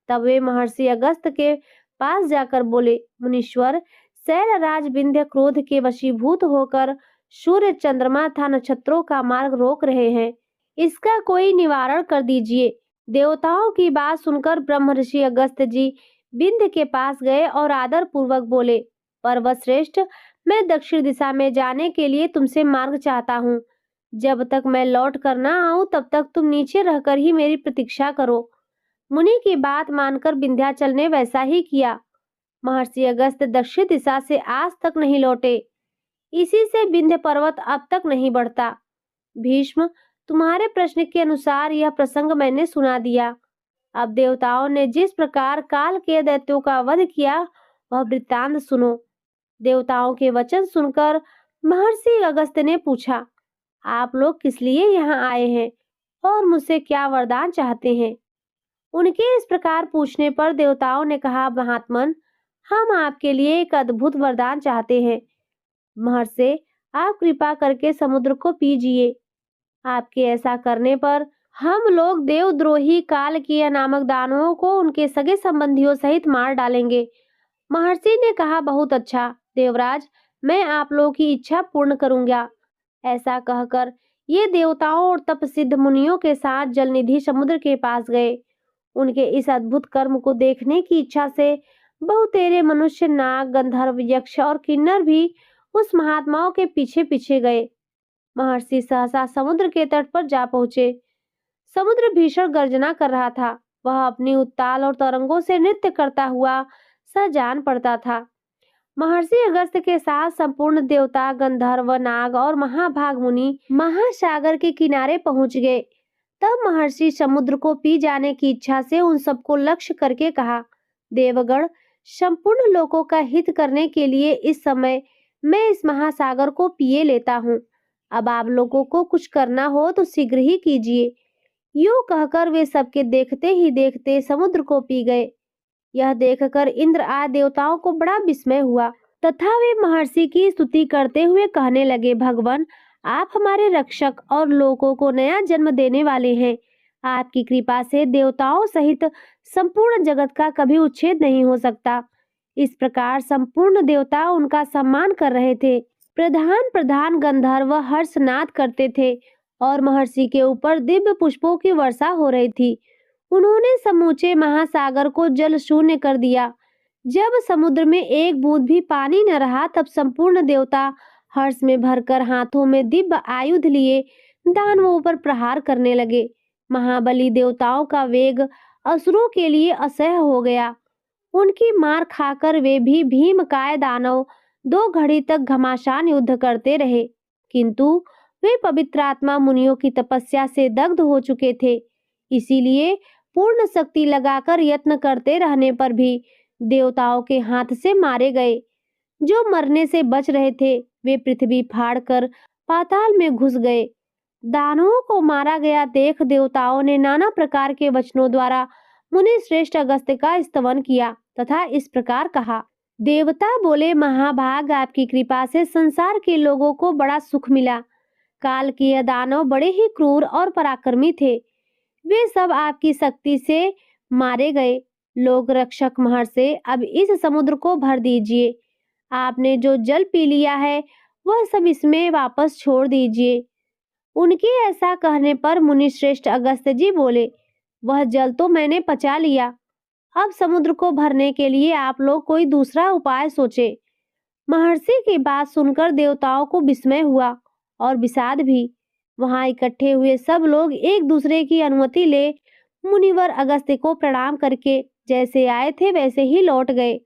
तब वे महर्षि अगस्त्य के पास जाकर बोले, मुनीश्वर, शैलराज विंध्य क्रोध के वशीभूत होकर सूर्य, चंद्रमा तथा नक्षत्रों का मार्ग रोक रहे हैं। इसका कोई निवारण कर दीजिए। देवताओं की बात सुनकर ब्रह्म ऋषि अगस्त्य जी विंध्य के पास गए और आदर पूर्वक बोले, पर्वत श्रेष्ठ, मैं दक्षिण दिशा में जाने के लिए तुमसे मार्ग चाहता हूँ। जब तक मैं लौट कर ना आऊं तब तक तुम नीचे रहकर ही मेरी प्रतीक्षा करो। मुनि की बात मानकर विंध्याचल ने वैसा ही किया। महर्षि अगस्त्य दक्षिण दिशा से आज तक नहीं लौटे। इसी से विंध्य पर्वत अब तक नहीं बढ़ता। भीष्म, तुम्हारे प्रश्न के अनुसार यह प्रसंग मैंने सुना दिया। अब देवताओं ने जिस प्रकार काल के दैत्यों का वध किया वह वृत्तांत सुनो। देवताओं के वचन सुनकर महर्षि अगस्त्य ने पूछा, आप लोग किस लिए यहाँ आए हैं और मुझसे क्या वरदान चाहते हैं? उनके इस प्रकार पूछने पर देवताओं ने कहा, महात्मन, हम आपके लिए एक अद्भुत वरदान चाहते हैं। महर्षि, आप कृपा करके समुद्र को पीजिए। आपके ऐसा करने पर हम लोग देवद्रोही काल की नामक दानवों को उनके सगे संबंधियों सहित मार डालेंगे। महर्षि ने कहा, बहुत अच्छा देवराज, मैं आप लोगों की इच्छा पूर्ण करूंगा। ऐसा कहकर ये देवताओं और तपसिद्ध मुनियों के साथ जलनिधि समुद्र के पास गए। उनके इस अद्भुत कर्म को देखने की इच्छा से बहुतेरे मनुष्य, नाग, गंधर्व, यक्ष और किन्नर भी उस महात्माओं के पीछे पीछे गए। महर्षि सहसा समुद्र के तट पर जा पहुंचे। समुद्र भीषण गर्जना कर रहा था। वह अपनी उत्ताल और तरंगों से नृत्य करता हुआ सा जान पड़ता था। महर्षि अगस्त्य के साथ संपूर्ण देवता, गंधर्व, नाग और महाभाग मुनि महासागर के किनारे पहुंच गए। तब महर्षि समुद्र को पी जाने की इच्छा से उन सबको लक्ष्य करके कहा, देवगण, संपूर्ण लोगों का हित करने के लिए इस समय मैं इस महासागर को पिए लेता हूँ। अब आप लोगों को कुछ करना हो तो शीघ्र ही कीजिए। यूं कहकर वे सबके देखते ही देखते समुद्र को पी गए। यह देखकर इंद्र आदि देवताओं को बड़ा विस्मय हुआ तथा वे महर्षि की स्तुति करते हुए कहने लगे, भगवान, आप हमारे रक्षक और लोगों को नया जन्म देने वाले हैं। आपकी कृपा से देवताओं सहित संपूर्ण जगत का कभी उच्छेद नहीं हो सकता। इस प्रकार संपूर्ण देवता उनका सम्मान कर रहे थे। प्रधान प्रधान गंधर्व हर्षनाद करते थे और महर्षि के ऊपर दिव्य पुष्पों की वर्षा हो रही थी। उन्होंने समूचे महासागर को जल शून्य कर दिया। जब समुद्र में एक बूंद भी पानी न रहा तब संपूर्ण देवता हर्ष में भरकर हाथों में दिव्य आयुध लिए दानवों पर प्रहार करने लगे। महाबली देवताओं का वेग असुरों के लिए असह्य हो गया। उनकी मार खाकर वे भी भीमकाय दानव 2 घड़ी तक घमासान युद्ध करते रहे, किंतु वे पवित्र आत्मा मुनियों की तपस्या से दग्ध हो चुके थे। इसीलिए पूर्ण शक्ति लगाकर यत्न करते रहने पर भी देवताओं के हाथ से मारे गए। जो मरने से बच रहे थे वे पृथ्वी फाड़कर पाताल में घुस गए। दानवों को मारा गया देख देवताओं ने नाना प्रकार के वचनों द्वारा मुनि श्रेष्ठ अगस्त्य का स्तवन किया तथा इस प्रकार कहा, देवता बोले, महाभाग, आपकी कृपा से संसार के लोगों को बड़ा सुख मिला। काल के यह दानव बड़े ही क्रूर और पराक्रमी थे। वे सब आपकी शक्ति से मारे गए। लोक रक्षक महर्षि, अब इस समुद्र को भर दीजिए। आपने जो जल पी लिया है वह सब इसमें वापस छोड़ दीजिए। उनके ऐसा कहने पर मुनि श्रेष्ठ अगस्त्य जी बोले, वह जल तो मैंने पचा लिया। अब समुद्र को भरने के लिए आप लोग कोई दूसरा उपाय सोचे। महर्षि की बात सुनकर देवताओं को विस्मय हुआ और विषाद भी। वहां इकट्ठे हुए सब लोग एक दूसरे की अनुमति ले मुनिवर अगस्त्य को प्रणाम करके जैसे आए थे वैसे ही लौट गए।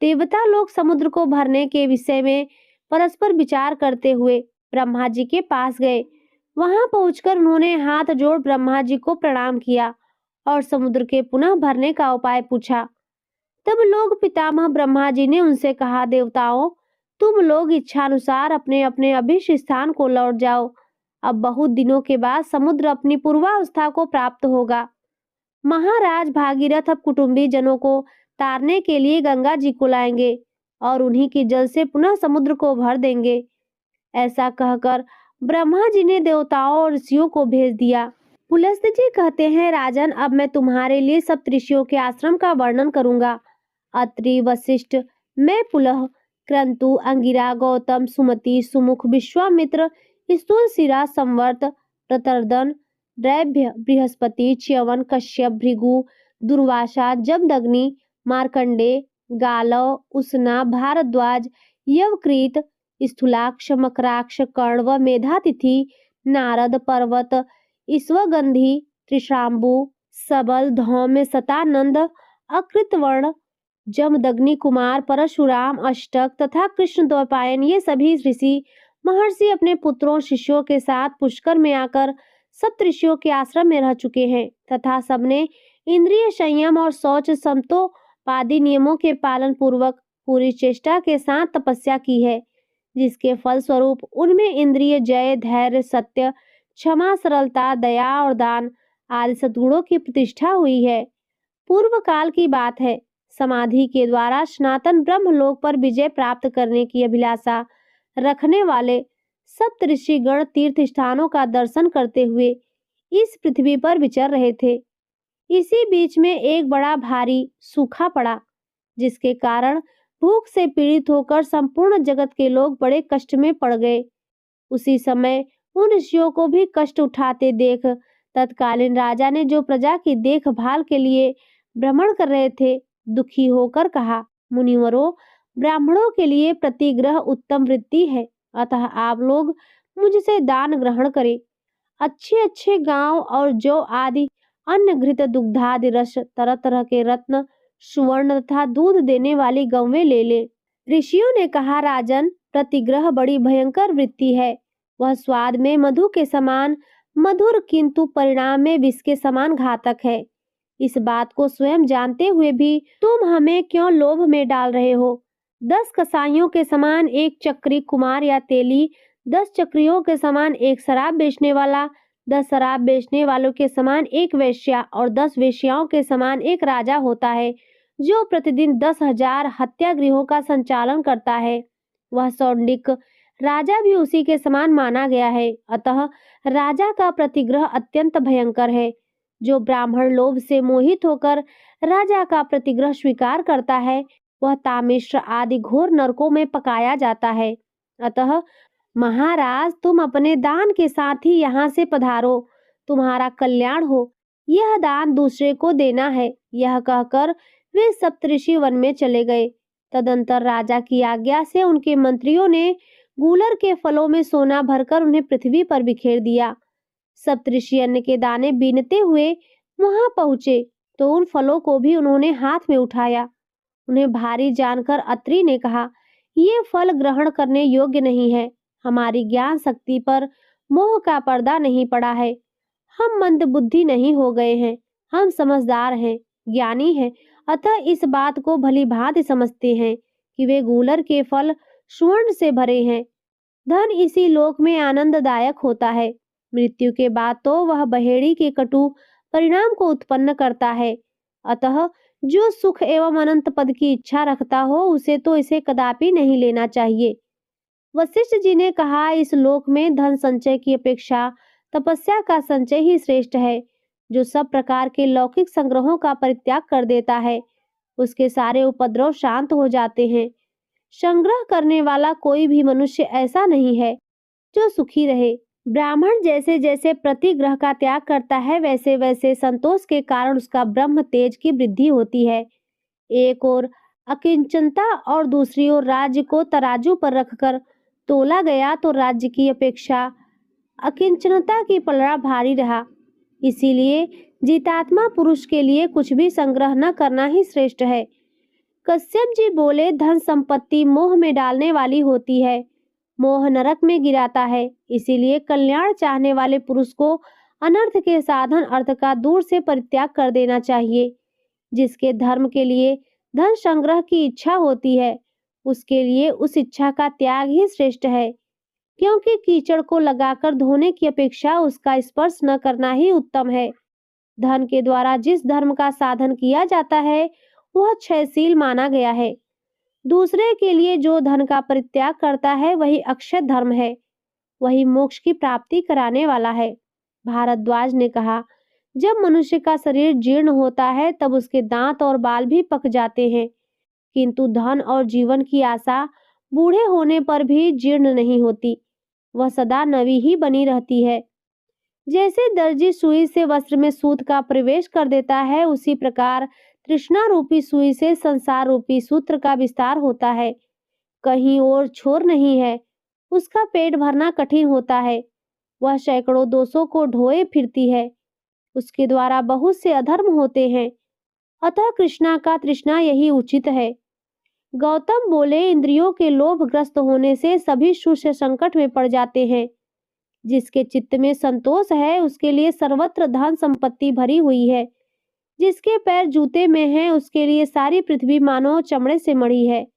देवता लोग समुद्र को भरने के विषय में परस्पर विचार करते हुए ब्रह्मा जी के पास गए। वहां पहुंचकर उन्होंने हाथ जोड़ ब्रह्मा जी को प्रणाम किया और समुद्र के पुनः भरने का उपाय पूछा। तब लोग पितामह ब्रह्मा जी ने उनसे कहा, देवताओं, तुम लोग इच्छानुसार अपने अपने अभीष्ट स्थान को लौट जाओ। अब बहुत दिनों के बाद समुद्र अपनी पूर्वावस्था को प्राप्त होगा। महाराज भागीरथ अब कुटुंबी जनों को तारने के लिए गंगा जी को लाएंगे और उन्हीं के जल से पुनः समुद्र को भर देंगे। ऐसा कहकर ब्रह्मा जी ने देवताओं और ऋषियों को भेज दिया। पुलस्त जी कहते हैं, राजन, अब मैं तुम्हारे लिए सप्तऋषियों के आश्रम का वर्णन करूंगा। अत्रि, वशिष्ठ, मैं, पुलह, क्रंतु, अंगिरा, गौतम, सुमति, सुमुख, विश्वामित्र, स्थूलशिरा, संवर्त, प्रतर्दन, दैभ्य, बृहस्पति, च्यवन, कश्यप, भृगु, दुर्वासा, जमदग्नि, मार्कंडे, गालव, उष्णा, भारद्वाज, यवकृत, स्थूलाक्ष, मकराक्ष, कर्ण व मेधातिथि नारद पर्वत, ईश्वगंधी, त्रिशांबु, सबल, धौम्य, सतानंद, अकृतवर्ण, जमदग्नि कुमार, परशुराम, अष्टक तथा कृष्ण द्वैपायन, ये सभी ऋषि महर्षि अपने पुत्रों शिष्यों के साथ पुष्कर में आकर सप्तऋषियों के आश्रम में रह चुके हैं तथा सबने इंद्रिय संयम और शौच समतोपादि नियमों के पालन पूर्वक पूरी चेष्टा के साथ तपस्या की है, जिसके फल स्वरूप उनमें इंद्रिय जय, धैर्य, सत्य, क्षमा, सरलता, दया और दान आदि सद्गुणों की प्रतिष्ठा हुई है। पूर्व काल की बात है, समाधि के द्वारा सनातन ब्रह्मलोक पर विजय प्राप्त करने की अभिलाषा रखने वाले सप्तऋषिगण तीर्थ स्थानों का दर्शन करते हुए इस पृथ्वी पर विचर रहे थे। इसी बीच में एक बड़ा भारी सूखा पड़ा, जिसके कारण भूख से पीड़ित होकर संपूर्ण जगत के लोग बड़े कष्ट में पड़ गए। उसी समय उन ऋषियों को भी कष्ट उठाते देख तत्कालीन राजा ने, जो प्रजा की देखभाल के लिए भ्रमण कर रहे थे, दुखी होकर कहा, मुनिवरों, ब्राह्मणों के लिए प्रतिग्रह उत्तम वृत्ति है, अतः आप लोग मुझसे दान ग्रहण करें। अच्छे अच्छे गांव और जौ आदि अन्न, घृत, दुग्धादि रस, तरह तरह के रत्न, सुवर्ण तथा दूध देने वाली गौवें ले ले। ऋषियों ने कहा, राजन, प्रतिग्रह बड़ी भयंकर वृत्ति है। वह स्वाद में मधु के समान मधुर, किंतु परिणाम में विष के समान घातक है। इस बात को स्वयं जानते हुए भी तुम हमें क्यों लोभ में डाल रहे हो? 10 कसाईयों के समान एक चक्री कुमार या तेली, 10 चक्रियों के समान एक शराब बेचने वाला, 10 शराब बेचने वालों के समान एक वेश्या और 10 वेश्याओं के समान एक राजा होता है, जो प्रतिदिन 10,000 हत्यागृहों का संचालन करता है। वह सौंडिक राजा भी उसी के समान माना गया है। अतः राजा का प्रतिग्रह अत्यंत भयंकर है। जो ब्राह्मण लोभ से मोहित होकर राजा का प्रतिग्रह स्वीकार करता है, वह तामिश्र आदि घोर नरकों में पकाया जाता है। अतः महाराज, तुम अपने दान के साथ ही यहाँ से पधारो, तुम्हारा कल्याण हो। यह दान दूसरे को देना है। यह कहकर वे सप्तऋषि वन में चले गए। तदंतर राजा की आज्ञा से उनके मंत्रियों ने गूलर के फलों में सोना भरकर उन्हें पृथ्वी पर बिखेर दिया। सप्तऋषि अन्न के दाने बीनते हुए वहां पहुंचे तो उन फलों को भी उन्होंने हाथ में उठाया। उन्हें भारी जानकर अत्रि ने कहा, ये फल ग्रहण करने योग्य नहीं है। हमारी ज्ञान शक्ति पर मोह का पर्दा नहीं पड़ा है। हम मंद बुद्धि नहीं हो गए हैं। हम समझदार हैं, ज्ञानी हैं, अतः इस बात को भली भांति समझते हैं कि वे गूलर के फल स्वर्ण से भरे हैं। धन इसी लोक में आनंददायक होता है। मृत्यु के बाद तो वह बहेड़ी के कटु परिणाम को उत्पन्न करता है। अतः जो सुख एवं अनंत पद की इच्छा रखता हो, उसे तो इसे कदापि नहीं लेना चाहिए। वशिष्ठ जी ने कहा, इस लोक में धन संचय की अपेक्षा तपस्या का संचय ही श्रेष्ठ है। जो सब प्रकार के लौकिक संग्रहों का परित्याग कर देता है, उसके सारे उपद्रव शांत हो जाते हैं। संग्रह करने वाला कोई भी मनुष्य ऐसा नहीं है जो सुखी रहे। ब्राह्मण जैसे जैसे प्रतिग्रह का त्याग करता है, वैसे वैसे संतोष के कारण उसका ब्रह्म तेज की वृद्धि होती है। एक ओर अकिंचनता और दूसरी ओर राज्य को तराजू पर रखकर तोला गया तो राज्य की अपेक्षा अकिंचनता की पलड़ा भारी रहा। इसीलिए जितात्मा पुरुष के लिए कुछ भी संग्रह न करना ही श्रेष्ठ है। कश्यप जी बोले, धन संपत्ति मोह में डालने वाली होती है, मोह नरक में गिराता है। इसीलिए कल्याण चाहने वाले पुरुष को अनर्थ के साधन अर्थ का दूर से परित्याग कर देना चाहिए। जिसके धर्म के लिए धन संग्रह की इच्छा होती है, उसके लिए उस इच्छा का त्याग ही श्रेष्ठ है, क्योंकि कीचड़ को लगाकर धोने की अपेक्षा उसका स्पर्श न करना ही उत्तम है। धन के द्वारा जिस धर्म का साधन किया जाता है, वह क्षयशील माना गया है। दूसरे के लिए जो धन का परित्याग करता है, वही अक्षय धर्म है, वही मोक्ष की प्राप्ति कराने वाला है। भारद्वाज ने कहा, जब मनुष्य का शरीर जीर्ण होता है, तब उसके दांत और बाल भी पक जाते हैं, किंतु धन और जीवन की आशा बूढ़े होने पर भी जीर्ण नहीं होती, वह सदा नवी ही बनी रहती है। जैसे दर्जी सुई से वस्त्र में सूत का प्रवेश कर देता है, उसी प्रकार तृष्णा रूपी सुई से संसार रूपी सूत्र का विस्तार होता है। कहीं और छोर नहीं है, उसका पेट भरना कठिन होता है। वह सैकड़ों दोषों को ढोए फिरती है। उसके द्वारा बहुत से अधर्म होते हैं। अतः कृष्णा का तृष्णा यही उचित है। गौतम बोले, इंद्रियों के लोभग्रस्त होने से सभी शिष्य संकट में पड़ जाते हैं। जिसके चित्त में संतोष है उसके लिए सर्वत्र धन संपत्ति भरी हुई है। जिसके पैर जूते में हैं उसके लिए सारी पृथ्वी मानो चमड़े से मढ़ी है।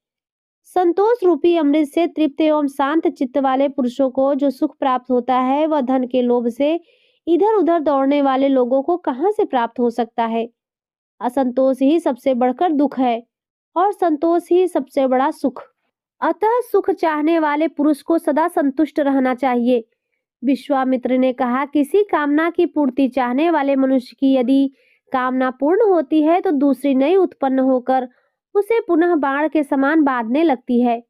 संतोष रूपी अमृत से तृप्त एवं शांत चित्त वाले पुरुषों को जो सुख प्राप्त होता है वह धन के लोभ से इधर उधर दौड़ने वाले लोगों को कहां से प्राप्त हो सकता है। असंतोष ही सबसे बढ़कर दुख है और संतोष ही सबसे बड़ा सुख। अतः सुख चाहने वाले पुरुष को सदा संतुष्ट रहना चाहिए। विश्वामित्र ने कहा, किसी कामना की पूर्ति चाहने वाले मनुष्य की यदि कामना पूर्ण होती है तो दूसरी नई उत्पन्न होकर उसे पुनः बाण के समान बांधने लगती है।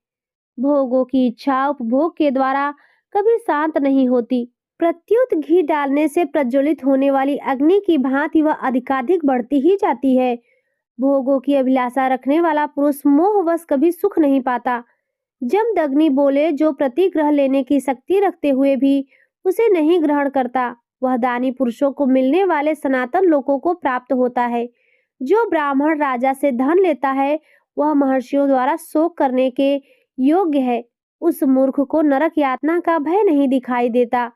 भोगों की इच्छा उपभोग के द्वारा कभी शांत नहीं होती। प्रत्युत घी डालने से प्रज्वलित होने वाली अग्नि की भांति वह अधिकाधिक बढ़ती ही जाती है। भोगों की अभिलाषा रखने वाला पुरुष मोहवश कभी सुख नहीं पाता। जमदग्नि बोले, जो प्रतिग्रह लेने की शक्ति रखते हुए भी उसे नहीं ग्रहण करता वह दानी पुरुषों को मिलने वाले सनातन लोकों को प्राप्त होता है। जो ब्राह्मण राजा से धन लेता है वह महर्षियों द्वारा शोक करने के योग्य है। उस मूर्ख को नरक यातना का भय नहीं दिखाई देता।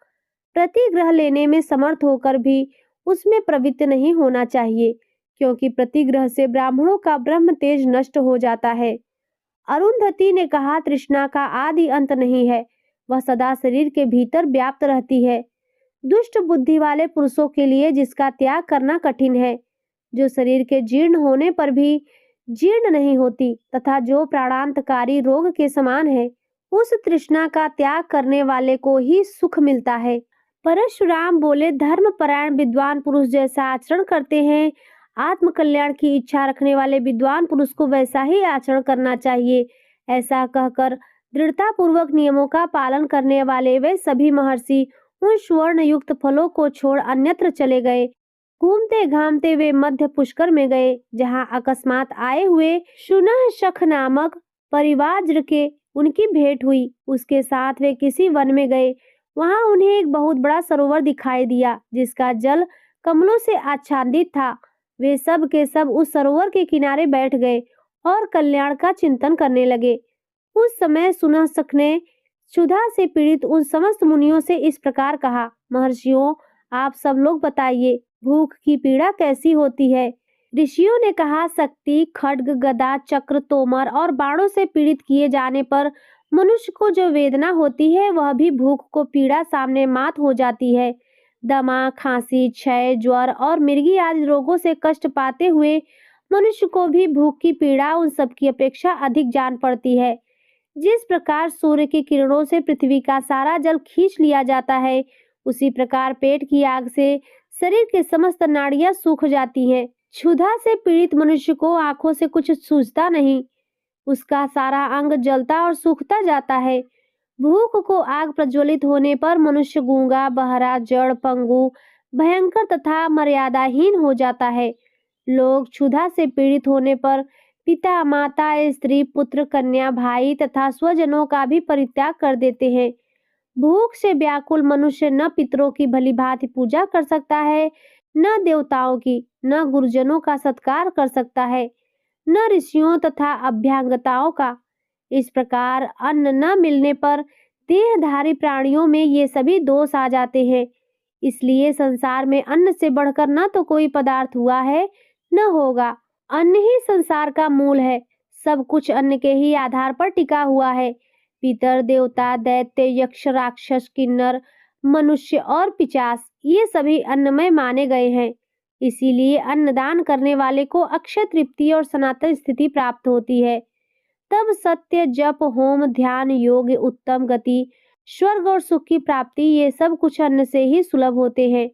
प्रतिग्रह लेने में समर्थ होकर भी उसमें प्रवृत्त नहीं होना चाहिए, क्योंकि प्रतिग्रह से ब्राह्मणों का ब्रह्म तेज नष्ट हो जाता है। अरुंधति ने कहा, तृष्णा का आदि अंत नहीं है, वह सदा शरीर के भीतर व्याप्त रहती है। दुष्ट बुद्धि वाले पुरुषों के लिए जिसका त्याग करना कठिन है, जो शरीर के जीर्ण होने पर भी जीर्ण नहीं होती तथा जो प्राणांतकारी रोग के समान है, उस तृष्णा का त्याग करने वाले को ही सुख मिलता है। परशुराम बोले, धर्मपरायण विद्वान पुरुष जैसा आचरण करते हैं, आत्म कल्याण की इच्छा रखने वाले विद्वान पुरुष को वैसा ही आचरण करना चाहिए। ऐसा कहकर दृढ़ता पूर्वक नियमों का पालन करने वाले वे सभी महर्षि उन स्वर्ण युक्त फलों को छोड़ अन्यत्र चले गए। घूमते घामते वे मध्य पुष्कर में गए, जहां अकस्मात आए हुए शुनह शख नामक परिवाज्र के उनकी भेंट हुई। उसके साथ वे किसी वन में गए। वहां उन्हें एक बहुत बड़ा सरोवर दिखाई दिया, जिसका जल कमलों से आच्छादित था। वे सब के सब उस सरोवर के किनारे बैठ गए और कल्याण का चिंतन करने लगे। उस समय सुनह शख ने क्षुधा से पीड़ित उन समस्त मुनियों से इस प्रकार कहा, महर्षियों, आप सब लोग बताइए, भूख की पीड़ा कैसी होती है। ऋषियों ने कहा, शक्ति, खड्ग, गदा, चक्र, तोमर और बाणों से पीड़ित किए जाने पर मनुष्य को जो वेदना होती है वह भी भूख को पीड़ा सामने मात हो जाती है। दमा, खांसी, क्षय, ज्वर और मिर्गी आदि रोगों से कष्ट पाते हुए मनुष्य को भी भूख की पीड़ा उन सब की अपेक्षा अधिक जान पड़ती है। जिस प्रकार सूर्य की किरणों से पृथ्वी का सारा जल खींच लिया जाता है, उसी प्रकार पेट की आग से शरीर के समस्त नाड़ियां सूख जाती हैं। क्षुधा से पीड़ित मनुष्य को आंखों से कुछ सूझता नहीं, उसका सारा अंग जलता और सूखता जाता है। भूख को आग प्रज्वलित होने पर मनुष्य गूंगा, बहरा, जड़, पंगु, भयंकर तथा मर्यादाहीन हो जाता है। लोग क्षुधा से पीड़ित होने पर पिता, माता, स्त्री, पुत्र, कन्या, भाई तथा स्वजनों का भी परित्याग कर देते हैं। भूख से व्याकुल मनुष्य न पितरों की भली भांति पूजा कर सकता है, न देवताओं की, न गुरुजनों का सत्कार कर सकता है, न ऋषियों तथा अभ्यांगताओं का। इस प्रकार अन्न न मिलने पर देहधारी प्राणियों में ये सभी दोष आ जाते हैं। इसलिए संसार में अन्न से बढ़कर न तो कोई पदार्थ हुआ है न होगा। अन्न ही संसार का मूल है। सब कुछ अन्न के ही आधार पर टिका हुआ है। पितर, देवता, दैत्य, यक्ष, राक्षस, किन्नर, मनुष्य और पिशाच ये सभी अन्नमय माने गए हैं। इसीलिए अन्नदान करने वाले को अक्षय तृप्ति और सनातन स्थिति प्राप्त होती है। तब सत्य, जप, होम, ध्यान, योग, उत्तम गति, स्वर्ग और सुख की प्राप्ति ये सब कुछ अन्न से ही सुलभ होते हैं।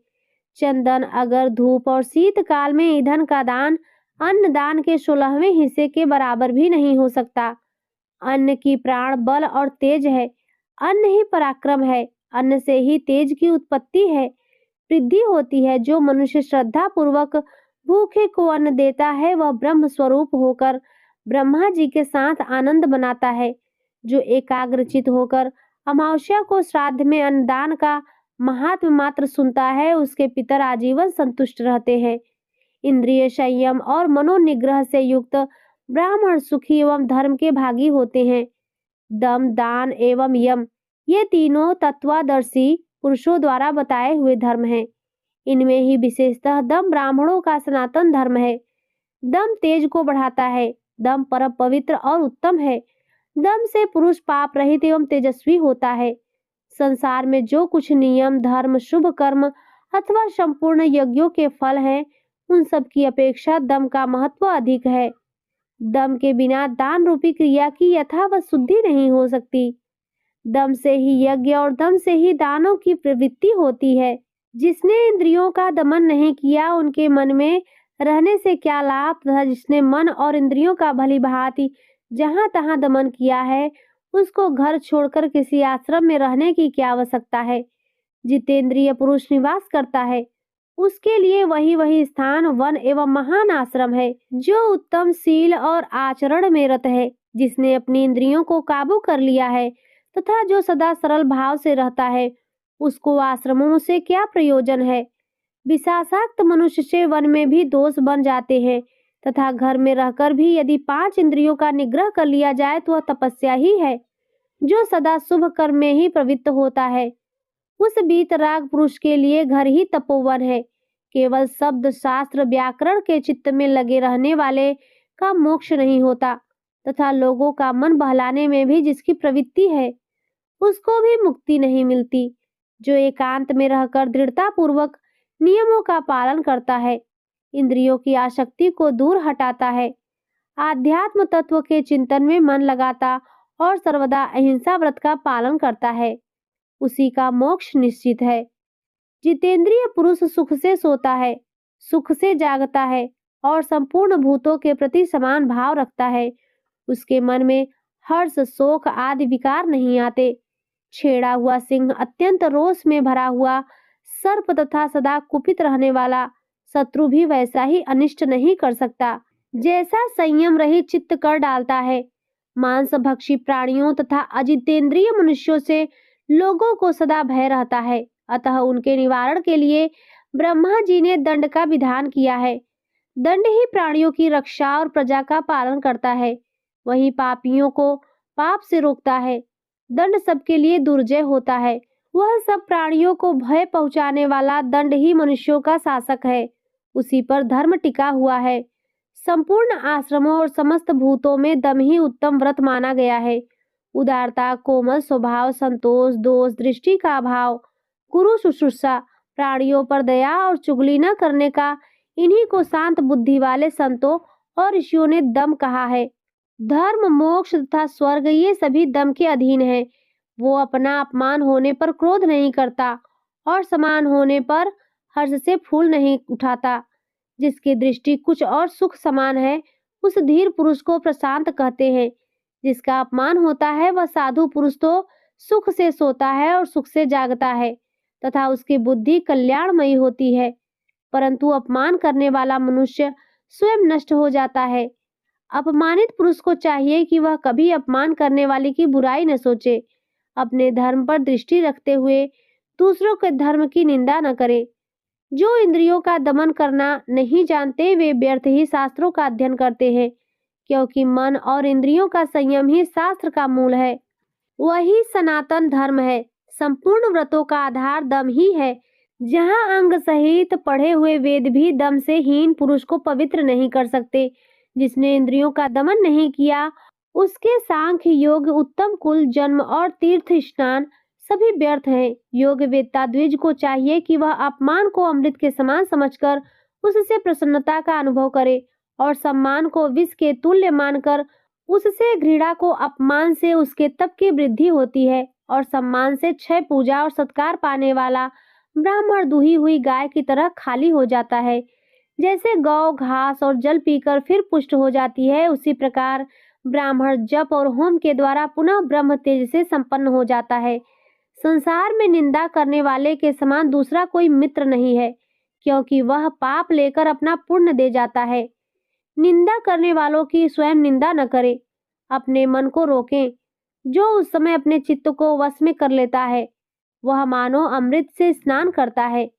चंदन, अगर, धूप और शीतकाल में ईंधन का दान अन्नदान के 16वें हिस्से के बराबर भी नहीं हो सकता। अन्न की प्राण बल और तेज है। अन्न ही पराक्रम है। अन्न से ही तेज की उत्पत्ति है, वृद्धि होती है। जो मनुष्य श्रद्धा पूर्वक भूखे को अन्न देता है वह ब्रह्म स्वरूप होकर ब्रह्मा जी के साथ आनंद मनाता है। जो एकाग्रचित होकर अमावस्या को श्राद्ध में अन्नदान का महात्म मात्र सुनता है, उसके पितर आजीवन संतुष्ट रहते हैं। इंद्रिय संयम और मनोनिग्रह से युक्त ब्राह्मण सुखी एवं धर्म के भागी होते हैं। दम, दान एवं यम, ये तीनों तत्वदर्शी पुरुषों द्वारा बताए हुए धर्म हैं। इनमें ही विशेषतः दम ब्राह्मणों का सनातन धर्म है। दम तेज को बढ़ाता है। दम परम पवित्र और उत्तम है। दम से पुरुष पाप रहित एवं तेजस्वी होता है। संसार में जो कुछ नियम, धर्म, शुभ कर्म अथवा संपूर्ण यज्ञों के फल हैं, उन सब की अपेक्षा दम का महत्व अधिक है। दम के बिना दान रूपी क्रिया की यथावत शुद्धि नहीं हो सकती। दम से ही यज्ञ और दम से ही दानों की प्रवृत्ति होती है। जिसने इंद्रियों का दमन नहीं किया, उनके मन में रहने से क्या लाभ, तथा जिसने मन और इंद्रियों का भली भांति जहां तहां दमन किया है, उसको घर छोड़कर किसी आश्रम में रहने की क्या आवश्यकता है। जितेंद्रिय पुरुष निवास करता है, उसके लिए वही वही स्थान वन एवं महान आश्रम है। जो उत्तम शील और आचरण में रत है, जिसने अपनी इंद्रियों को काबू कर लिया है तथा जो सदा सरल भाव से रहता है, उसको आश्रमों से क्या प्रयोजन है। विषाक्त मनुष्य से वन में भी दोष बन जाते हैं तथा घर में रहकर भी यदि 5 इंद्रियों का निग्रह कर लिया जाए तो वह तपस्या ही है। जो सदा शुभ कर्म में ही प्रवृत्त होता है, उस वीतराग पुरुष के लिए घर ही तपोवन है। केवल शब्द शास्त्र व्याकरण के चित्त में लगे रहने वाले का मोक्ष नहीं होता तथा लोगों का मन बहलाने में भी जिसकी प्रवृत्ति है, उसको भी मुक्ति नहीं मिलती। जो एकांत में रहकर दृढ़ता पूर्वक नियमों का पालन करता है, इंद्रियों की आसक्ति को दूर हटाता है, आध्यात्म तत्व के चिंतन में मन लगाता और सर्वदा अहिंसा व्रत का पालन करता है, उसी का मोक्ष निश्चित है। जितेंद्रिय पुरुष सुख से सोता है, सुख से जागता है और संपूर्ण भूतों के प्रति समान भाव रखता है। उसके मन में हर्ष, शोक आदि विकार नहीं आते। छेड़ा हुआ सिंह, अत्यंत रोष में भरा हुआ सर्प तथा सदा कुपित रहने वाला शत्रु भी वैसा ही अनिष्ट नहीं कर सकता जैसा संयम रहित चित्त कर डालता है। मांस भक्षी प्राणियों तथा अजितेंद्रिय मनुष्यों से लोगों को सदा भय रहता है, अतः उनके निवारण के लिए ब्रह्मा जी ने दंड का विधान किया है। दंड ही प्राणियों की रक्षा और प्रजा का पालन करता है, वही पापियों को पाप से रोकता है। दंड सबके लिए दुर्जय होता है। वह सब प्राणियों को भय पहुंचाने वाला दंड ही मनुष्यों का शासक है। उसी पर धर्म टिका हुआ है। संपूर्ण आश्रमों और समस्त भूतों में दम ही उत्तम व्रत माना गया है। उदारता, कोमल स्वभाव, संतोष, दोष दृष्टि का अभाव, गुरु शुश्रूषा, प्राणियों पर दया और चुगली न करने का, इन्हीं को शांत बुद्धि वाले संतों और ऋषियों ने दम कहा है। धर्म, मोक्ष तथा स्वर्ग ये सभी दम के अधीन है। वो अपना अपमान होने पर क्रोध नहीं करता और समान होने पर हर्ष से फूल नहीं उठाता। जिसकी दृष्टि कुछ और सुख समान है, उस धीर पुरुष को प्रशांत कहते हैं। जिसका अपमान होता है, वह साधु पुरुष तो सुख से सोता है और सुख से जागता है तथा उसकी बुद्धि कल्याणमयी होती है, परंतु अपमान करने वाला मनुष्य स्वयं नष्ट हो जाता है। अपमानित पुरुष को चाहिए कि वह कभी अपमान करने वाले की बुराई न सोचे, अपने धर्म पर दृष्टि रखते हुए दूसरों के धर्म की निंदा न करे। जो इंद्रियों का दमन करना नहीं जानते, वे व्यर्थ ही शास्त्रों का अध्ययन करते हैं, क्योंकि मन और इंद्रियों का संयम ही शास्त्र का मूल है। वही सनातन धर्म है। संपूर्ण व्रतों का आधार दम ही है। जहाँ अंग सहित पढ़े हुए वेद भी दम से हीन पुरुष को पवित्र नहीं कर सकते। जिसने इंद्रियों का दमन नहीं किया, उसके सांख्य योग, उत्तम कुल, जन्म और तीर्थ स्नान सभी व्यर्थ हैं। योग वेत्ता द्विज को चाहिए कि वह अपमान को अमृत के समान समझकर उससे प्रसन्नता का अनुभव करे और सम्मान को विष के तुल्य मानकर उससे घृणा को अपमान से उसके तप की वृद्धि होती है और सम्मान से क्षय, पूजा और सत्कार पाने वाला ब्राह्मण दूही हुई गाय की तरह खाली हो जाता है। जैसे गौ घास और जल पीकर फिर पुष्ट हो जाती है, उसी प्रकार ब्राह्मण जप और होम के द्वारा पुनः ब्रह्म तेज से संपन्न हो जाता है। संसार में निंदा करने वाले के समान दूसरा कोई मित्र नहीं है, क्योंकि वह पाप लेकर अपना पुण्य दे जाता है। निंदा करने वालों की स्वयं निंदा न करें, अपने मन को रोकें, जो उस समय अपने चित्त को वश में कर लेता है। वह मानो अमृत से स्नान करता है।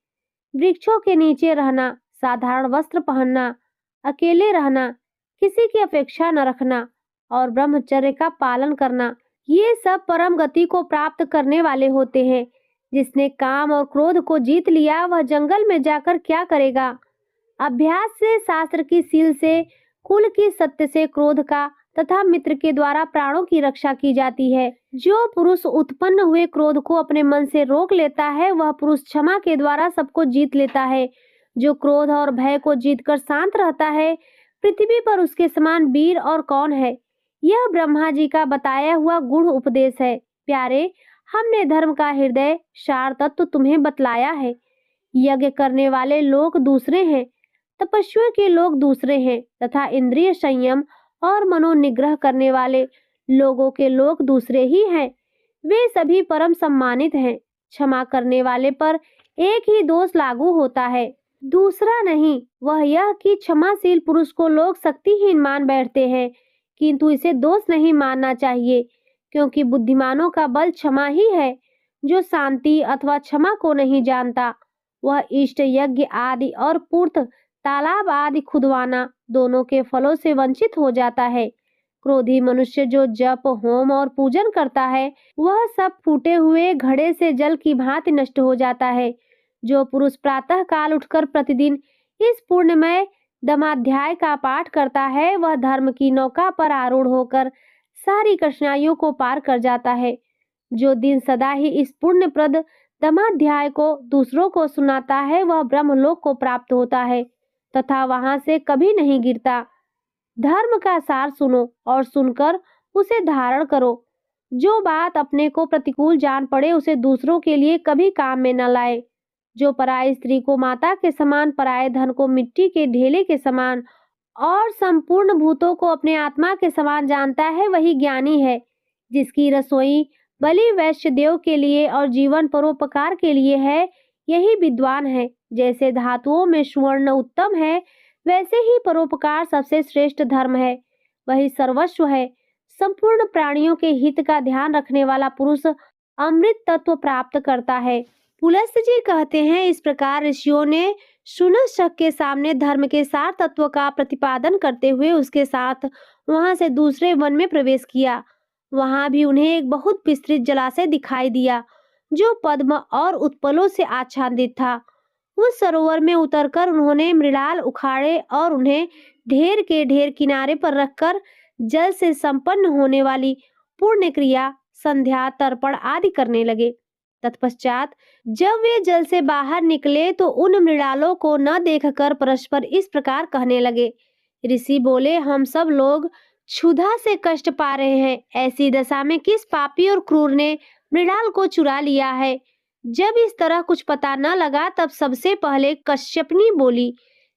वृक्षों के नीचे रहना, साधारण वस्त्र पहनना, अकेले रहना, किसी की अपेक्षा न रखना और ब्रह्मचर्य का पालन करना, ये सब परम गति को प्राप्त करने वाले होते हैं। जिसने काम और क्रोध को जीत लिया वह जंगल में जाकर क्या करेगा। अभ्यास से, शास्त्र की सील से, कुल की सत्य से क्रोध का तथा मित्र के द्वारा प्राणों की रक्षा की जाती है। जो पुरुष उत्पन्न हुए क्रोध को अपने मन से रोक लेता है वह पुरुष क्षमा के द्वारा सबको जीत लेता है। जो क्रोध और भय को जीतकर शांत रहता है, पृथ्वी पर उसके समान वीर और कौन है। यह ब्रह्मा जी का बताया हुआ गूढ़ उपदेश है। प्यारे, हमने धर्म का हृदय सार तत्व तुम्हें बतलाया है। यज्ञ करने वाले लोग दूसरे हैं, तपस्वियों के लोग दूसरे हैं तथा इंद्रिय संयम और मनोनिग्रह करने वाले लोगों के लोग दूसरे ही हैं। वे सभी परम सम्मानित हैं। क्षमा करने वाले पर एक ही दोष लागू होता है, दूसरा नहीं। वह यह कि क्षमाशील पुरुष को लोग शक्तिहीन मान बैठते हैं, किंतु इसे दोष नहीं मानना चाहिए, क्योंकि बुद्धिमानों का बल क्षमा ही है। जो शांति अथवा क्षमा को नहीं जानता वह इष्ट यज्ञ आदि और पूर्त तालाब आदि खुदवाना दोनों के फलों से वंचित हो जाता है। क्रोधी मनुष्य जो जप, होम और पूजन करता है वह सब फूटे हुए घड़े से जल की भांति नष्ट हो जाता है। जो पुरुष प्रातः काल उठकर प्रतिदिन इस पुण्यमय दमाध्याय का पाठ करता है वह धर्म की नौका पर आरूढ़ होकर सारी कठिनाइयों को पार कर जाता है। जो दिन सदा ही इस पुण्यप्रद दमाध्याय को दूसरों को सुनाता है वह ब्रह्मलोक को प्राप्त होता है तथा वहां से कभी नहीं गिरता। धर्म का सार सुनो और सुनकर उसे धारण करो। जो बात अपने को प्रतिकूल जान पड़े उसे दूसरों के लिए कभी काम में न लाए। जो पराई स्त्री को माता के समान, पराये धन को मिट्टी के ढेले के समान और संपूर्ण भूतों को अपने आत्मा के समान जानता है वही ज्ञानी है। जिसकी रसोई बलि वैश्य देव के लिए और जीवन परोपकार के लिए है, यही विद्वान है। जैसे धातुओं में स्वर्ण उत्तम है, वैसे ही परोपकार सबसे श्रेष्ठ धर्म है, वही सर्वस्व है। संपूर्ण प्राणियों के हित का ध्यान रखने वाला पुरुष अमृत तत्व प्राप्त करता है। पुलस्त जी कहते हैं, इस प्रकार ऋषियों ने शुनशक के सामने धर्म के सार तत्व का प्रतिपादन करते हुए उसके साथ वहां से दूसरे वन में प्रवेश किया। वहां भी उन्हें एक बहुत विस्तृत जलाशय दिखाई दिया जो पद्म और उत्पलों से आच्छादित था। उस सरोवर में उतरकर उन्होंने मृणाल उखाड़े और उन्हें ढेर के ढेर किनारे पर रखकर जल से संपन्न होने वाली पुण्य क्रिया, संध्या, तर्पण आदि करने लगे। तत्पश्चात जब वे जल से बाहर निकले तो उन मृणालों को न देखकर परस्पर इस प्रकार कहने लगे। ऋषि बोले, हम सब लोग क्षुधा से कष्ट पा रहे हैं। ऐसी दशा में किस पापी और क्रूर ने मृणाल को चुरा लिया है। जब इस तरह कुछ पता न लगा तब सबसे पहले कश्यपनी बोली,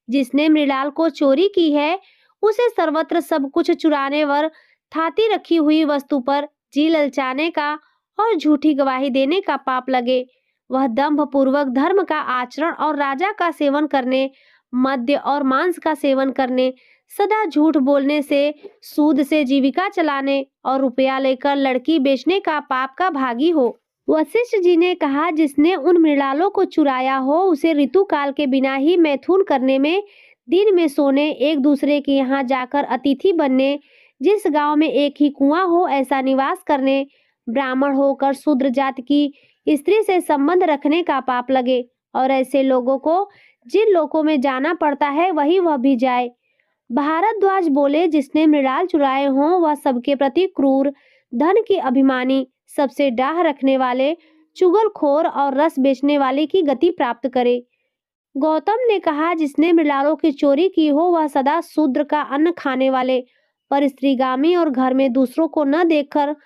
जिसने मृणाल को चोरी की है उसे सर्वत्र सब कुछ चुराने वर थाती रखी हुई वस्तु पर जी ललचाने का और झूठी गवाही देने का पाप लगे। वह दंभ पूर्वक धर्म का आचरण और राजा का सेवन करने, मद्य और मांस का सेवन करने, सदा झूठ बोलने से, सूद से जीविका चलाने और रुपया लेकर लड़की बेचने का पाप का भागी हो। वशिष्ठ जी ने कहा, जिसने उन मृणालों को चुराया हो उसे ऋतु काल के बिना ही मैथुन करने में, दिन में सोने, एक दूसरे के यहाँ जाकर अतिथि बनने, जिस गांव में एक ही कुआं हो ऐसा निवास करने, ब्राह्मण होकर शूद्र जाति की स्त्री से संबंध रखने का पाप लगे। और ऐसे लोगों को जिन लोकों में जाना पड़ता है वही वह भी जाए। भारद्वाज बोले, जिसने मृणाल चुराए हों वह सबके प्रति क्रूर, धन की अभिमानी, सबसे डाह रखने वाले, चुगलखोर और रस बेचने वाले की गति प्राप्त करे। गौतम ने कहा, जिसने मृणालों की चोरी की हो वह सदा शूद्र का अन्न खाने वाले, पर स्त्रीगामी और घर में दूसरों को न देखकर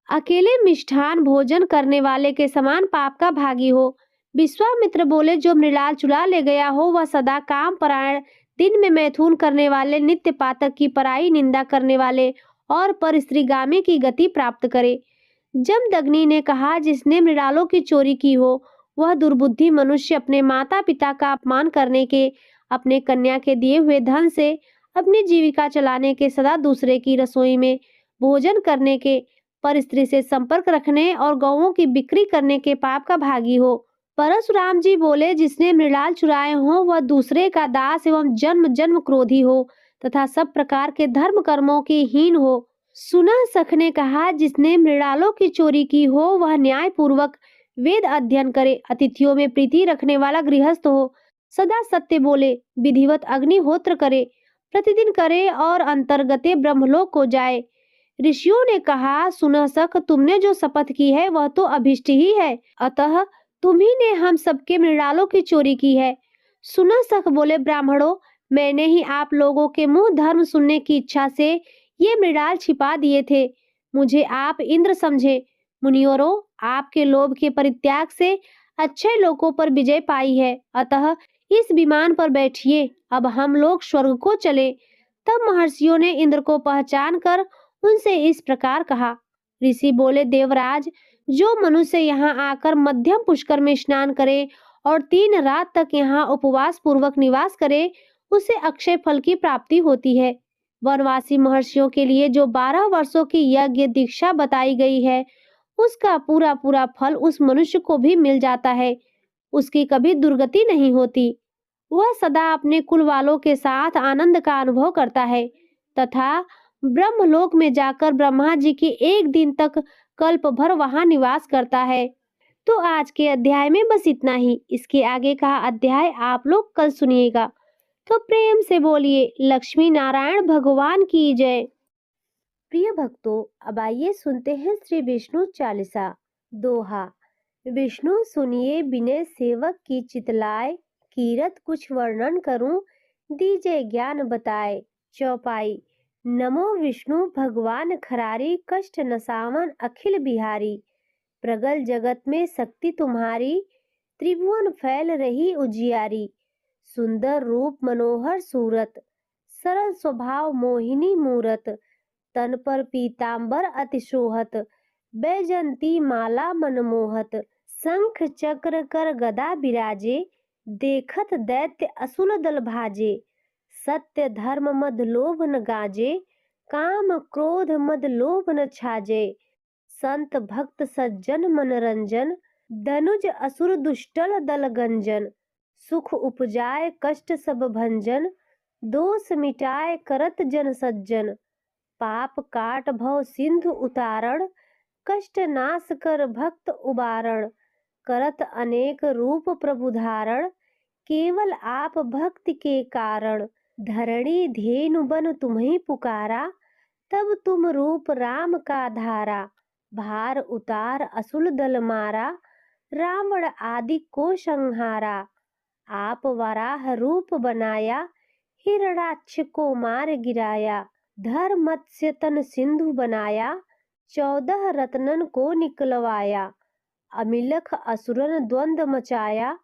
अकेले मिष्ठान भोजन करने वाले के समान पाप का भागी हो। विश्वामित्र बोले, जो मृणाल चुरा ले गया हो वह सदा काम परायण, दिन में मैथुन करने वाले, नित्य पातक की पराई निंदा करने वाले और पर स्त्रीगामी की गति प्राप्त करे। जमदग्नि ने कहा, जिसने मृणालों की चोरी की हो वह दुर्बुद्धि मनुष्य अपने माता पिता का अपमान करने के, अपने कन्या के दिए हुए धन से अपनी जीविका चलाने के, सदा दूसरे की रसोई में भोजन करने के, पर स्त्री से संपर्क रखने और गौओं की बिक्री करने के पाप का भागी हो। परशुराम जी बोले, जिसने मृणाल चुराए हो वह दूसरे का दास एवं जन्म जन्म क्रोधी हो तथा सब प्रकार के धर्म कर्मों की हीन हो। सुना सख ने कहा, जिसने मृणालों की चोरी की हो वह न्याय पूर्वक वेद अध्ययन करे, अतिथियों में प्रीति रखने वाला गृहस्थ हो, सदा सत्य बोले, विधिवत अग्निहोत्र करे, प्रतिदिन करे और अंतर्गते ब्रह्मलोक को जाए। ऋषियों ने कहा, सुना सख, तुमने जो शपथ की है वह तो अभिष्ट ही है, अतः तुम्ही ने हम सबके मृणालों की चोरी की है। सुना सख बोले, ब्राह्मणों, मैंने ही आप लोगों के मुंह धर्म सुनने की इच्छा से ये मृणाल छिपा दिए थे। मुझे आप इंद्र समझे। मुनियोरों, आपके लोभ के परित्याग से अच्छे लोगों पर विजय पाई है, अतः इस विमान पर बैठिए, अब हम लोग स्वर्ग को चले। तब महर्षियों ने इंद्र को पहचान कर उनसे इस प्रकार कहा। ऋषि बोले, देवराज, जो मनुष्य यहाँ आकर मध्यम पुष्कर में स्नान करे और 3 रात तक यहाँ उपवास पूर्वक निवास करे, उसे अक्षय फल की प्राप्ति होती है। वनवासी महर्षियों के लिए जो 12 वर्षों की यज्ञ दीक्षा बताई गई है, उसका पूरा पूरा फल उस मनुष्य को भी मिल जाता है, उसकी कभी दुर्गति नहीं होती। वह सदा अपने कुल वालों के साथ आनंद का अनुभव करता है तथा ब्रह्मलोक में जाकर ब्रह्मा जी की 1 दिन तक कल्प भर वहां निवास करता है। तो आज के अध्याय में बस इतना ही। इसके आगे का अध्याय आप लोग कल सुनिएगा। तो प्रेम से बोलिए, लक्ष्मी नारायण भगवान की जय। प्रिय भक्तों, अब आइए सुनते हैं श्री विष्णु चालीसा। दोहा। विष्णु सुनिए विनय सेवक की चितलाए, कीरत कुछ वर्णन करूं, दीजे ज्ञान बताए। चौपाई। नमो विष्णु भगवान खरारी, कष्ट नसावन अखिल बिहारी। प्रगल जगत में शक्ति तुम्हारी, त्रिभुवन फैल रही उजियारी। सुंदर रूप मनोहर सूरत, सरल स्वभाव मोहिनी मूरत। तन पर पीतांबर अति शोहत, बैजंती माला मनमोहत। शंख चक्र कर गदा बिराजे, देखत दैत्य असुर दल भाजे। सत्य धर्म मद लोभ न गाजे, काम क्रोध मद लोभ न छाजे। संत भक्त सज्जन मनरंजन, धनुज असुर दुष्टल दल गंजन। सुख उपजाए कष्ट सब भंजन, दोष मिटाए करत जन सज्जन। पाप काट भव सिंधु उतारण, कष्ट नाश कर भक्त उबारण। करत अनेक रूप प्रभु धारण, केवल आप भक्ति के कारण। धरणी धेनु बन तुम्हें पुकारा, तब तुम रूप राम का धारा। भार उतार असुर दल मारा, रावण आदि को संहारा। आप वराह रूप बनाया, हिरणाक्ष को मार गिराया। धर मत्स्य तन सिंधु बनाया, 14 रत्नन को निकलवाया। अमिलख असुरन द्वंद मचाया,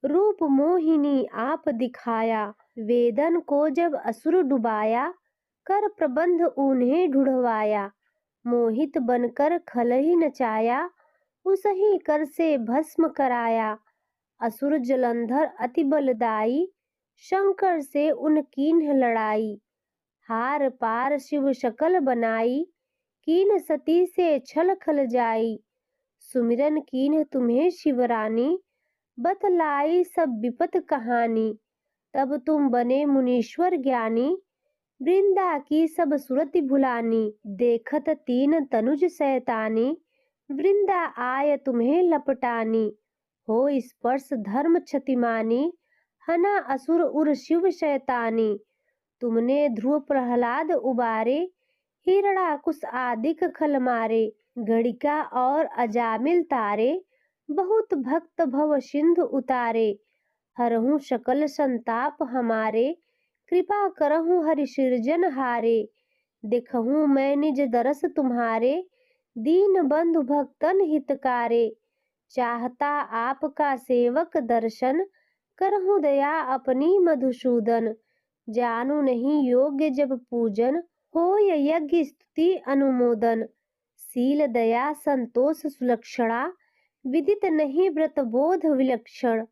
रूप मोहिनी आप दिखाया। वेदन को जब असुर डुबाया, कर प्रबंध उन्हें ढूंढवाया। मोहित बनकर खलहि नचाया, उसही कर से भस्म कराया। असुर जलंधर अति बलदाई, शंकर से उन कीन्ह लड़ाई। हार पार शिव शकल बनाई, कीन सती से छल खल जाई। सुमिरन कीन्ह तुम्हें शिवरानी, बतलाई सब विपत कहानी। तब तुम बने मुनीश्वर ज्ञानी, वृंदा की सब सुरति भुलानी। देखत 3 तनुज शैतानी, वृंदा आय तुम्हें लपटानी। हो स्पर्श धर्म क्षतिमानी, हना असुर उर शिव शैतानी। तुमने ध्रुव प्रहलाद उबारे, हिरणाकुश आदिक खल मारे। गणिका और अजामिल तारे, बहुत भक्त भव सिंधु उतारे। हरहु सकल संताप हमारे, कृपा करहु हरि सृजन हारे। देखहु मैं निज दरस तुम्हारे, दीन बंधु भक्तन हितकारे। चाहता आपका सेवक दर्शन, करहु दया अपनी मधुसूदन। जानू नहीं योग्य जब पूजन, होय यज्ञ स्तुति अनुमोदन। शील दया संतोष सुलक्षणा, विदित नहीं व्रत बोध विलक्षण।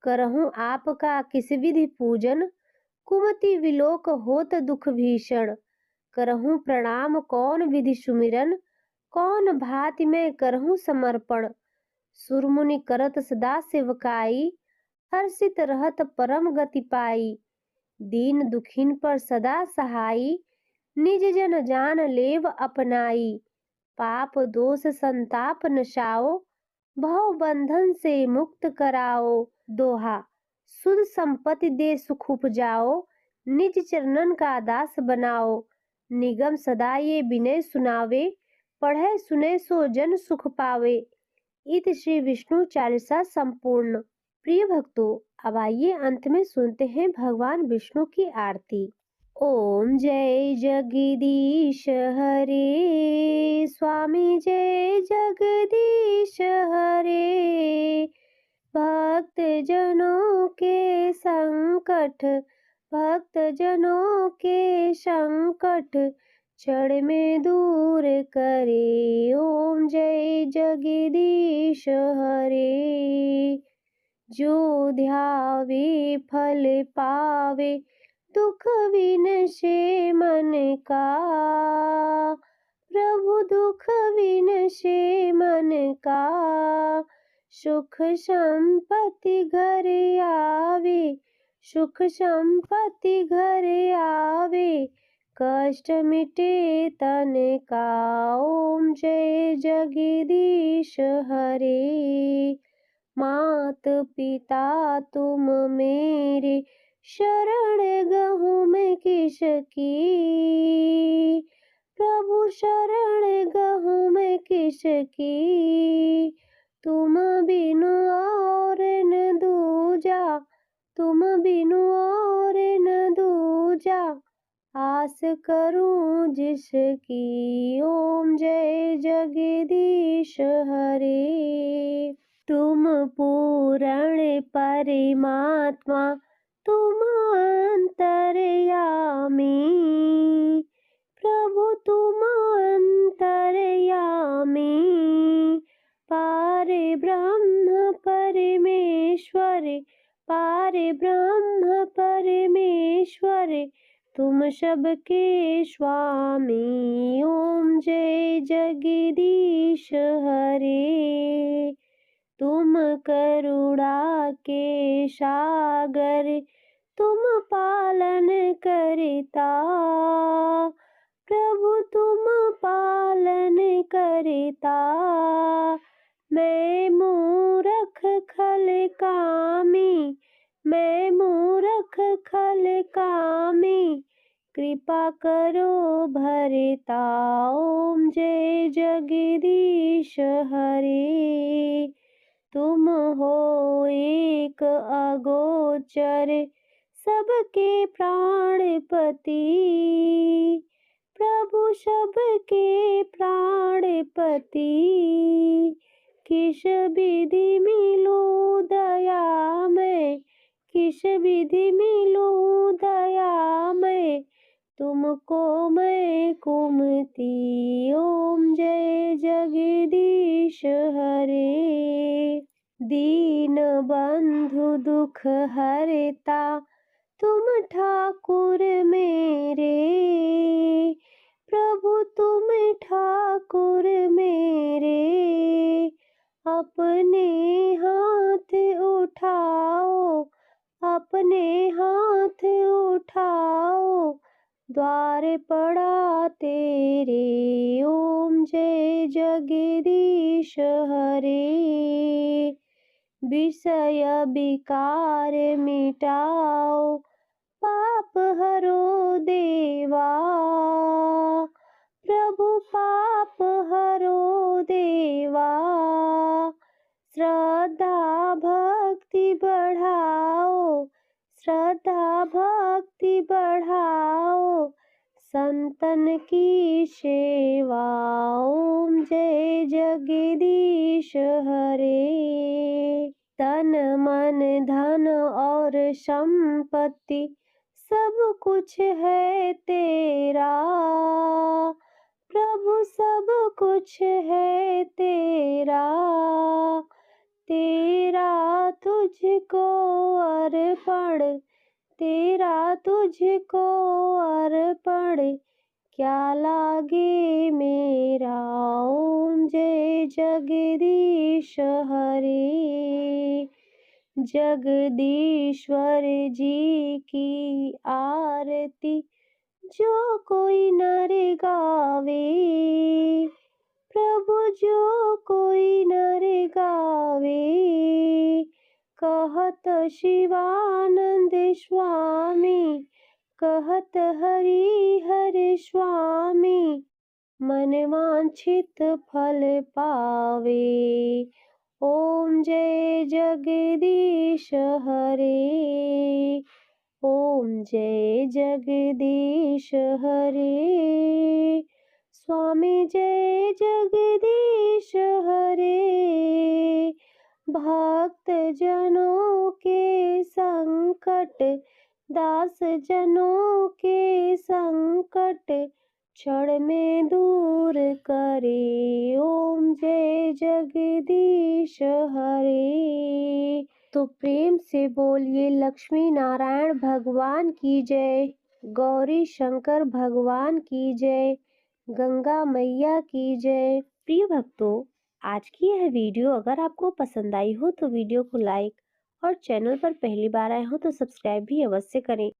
करहूं आपका किस विधि पूजन, कुमति विलोक होत दुख भीषण। करहूं प्रणाम कौन विधि सुमिरन, कौन भांति मैं करहूँ समर्पण। सुरमुनि करत सदा सेवकाई, हर्षित रहत परम गति पाई। दीन दुखिन पर सदा सहाई, निज जन जान लेव अपनाई। पाप दोष संताप नशाओ, भव बंधन से मुक्त कराओ। दोहा। सुध संपत्ति दे सुख उपजाओ, निज चरणन का दास बनाओ। निगम सदा ये विनय सुनावे, पढ़े सुने सो जन सुख पावे। इत श्री विष्णु चालीसा संपूर्ण। प्रिय भक्तों, अब आइए अंत में सुनते हैं भगवान विष्णु की आरती। ओम जय जगदीश हरे, स्वामी जय जगदीश हरे। भक्त जनों के संकट, भक्त जनों के संकट क्षण में दूर करे। ओम जय जगदीश हरे। जो ध्यावे फल पावे, दुख विनशे मन का। प्रभु दुख विनशे मन का। सुख संपत्ति घर आवे, सुख संपत्ति घर आवे। कष्ट मिटे तन का। ओम जय जगदीश हरे। मात पिता तुम मेरे, शरण गहूँ मैं किसकी। प्रभु शरण गहूँ मैं किसकी। तुम बिनु और न दूजा, तुम बिनु और न दूजा। आस करूं जिसकी। ओम जय जगदीश हरे। तुम पूर्ण परमात्मा, तुम अंतर्यामी। प्रभु तुम अंतर्यामी। पार ब्रह्म परमेश्वर, पार ब्रह्म परमेश्वर। तुम सबके स्वामी। ओम जय जगदीश हरे। तुम करुणा के सागर, तुम पालन करता। प्रभु तुम पालन करता। मैं मूरख खल कामी, मैं मूरख खल कामी। कृपा करो भरता। ओम जय जगदीश हरे। तुम हो एक अगोचर, सबके प्राणपति। प्रभु सबके प्राणपति। किस विधि मिलूं दया मैं, किस विधि मिलूं दया मैं। तुमको मैं कुमति। ओम जय जगदीश हरे। दीन बंधु दुख हरता, तुम ठाकुर मेरे। प्रभु तुम ठाकुर मेरे। अपने हाथ उठाओ, अपने हाथ उठाओ। द्वार पड़ा तेरे। ओम जय जगदीश हरे। विषय विकार मिटाओ, पाप हरो देवा। प्रभु पाप हरो देवा। श्रद्धा भक्ति बढ़ाओ, श्रद्धा भक्ति बढ़ाओ। संतन की सेवा। ओम जय जगदीश हरे। तन मन धन और संपत्ति, सब कुछ है तेरा। प्रभु सब कुछ है तेरा। तेरा तुझको अर्पण, तेरा तुझको अर्पण। क्या लागे मेरा। जगदीश हरे। जगदीश्वर जी की आरती जो कोई नर गावे। प्रभु जो कोई नर गावे, कहत शिवानंद स्वामी, कहत हरि हर स्वामी, मन वांछित फल पावे। ओम जय जगदीश हरे। ओम जय जगदीश हरे। स्वामी जय जगदीश हरे। भक्त जनों के संकट, दास जनों के संकट, क्षण में दूर करे। ओम जय जगदीश हरे। तो प्रेम से बोलिए लक्ष्मी नारायण भगवान की जय, गौरी शंकर भगवान की जय, गंगा मैया की जय। प्रिय भक्तों, आज की यह वीडियो अगर आपको पसंद आई हो तो वीडियो को लाइक और चैनल पर पहली बार आए हो तो सब्सक्राइब भी अवश्य करें।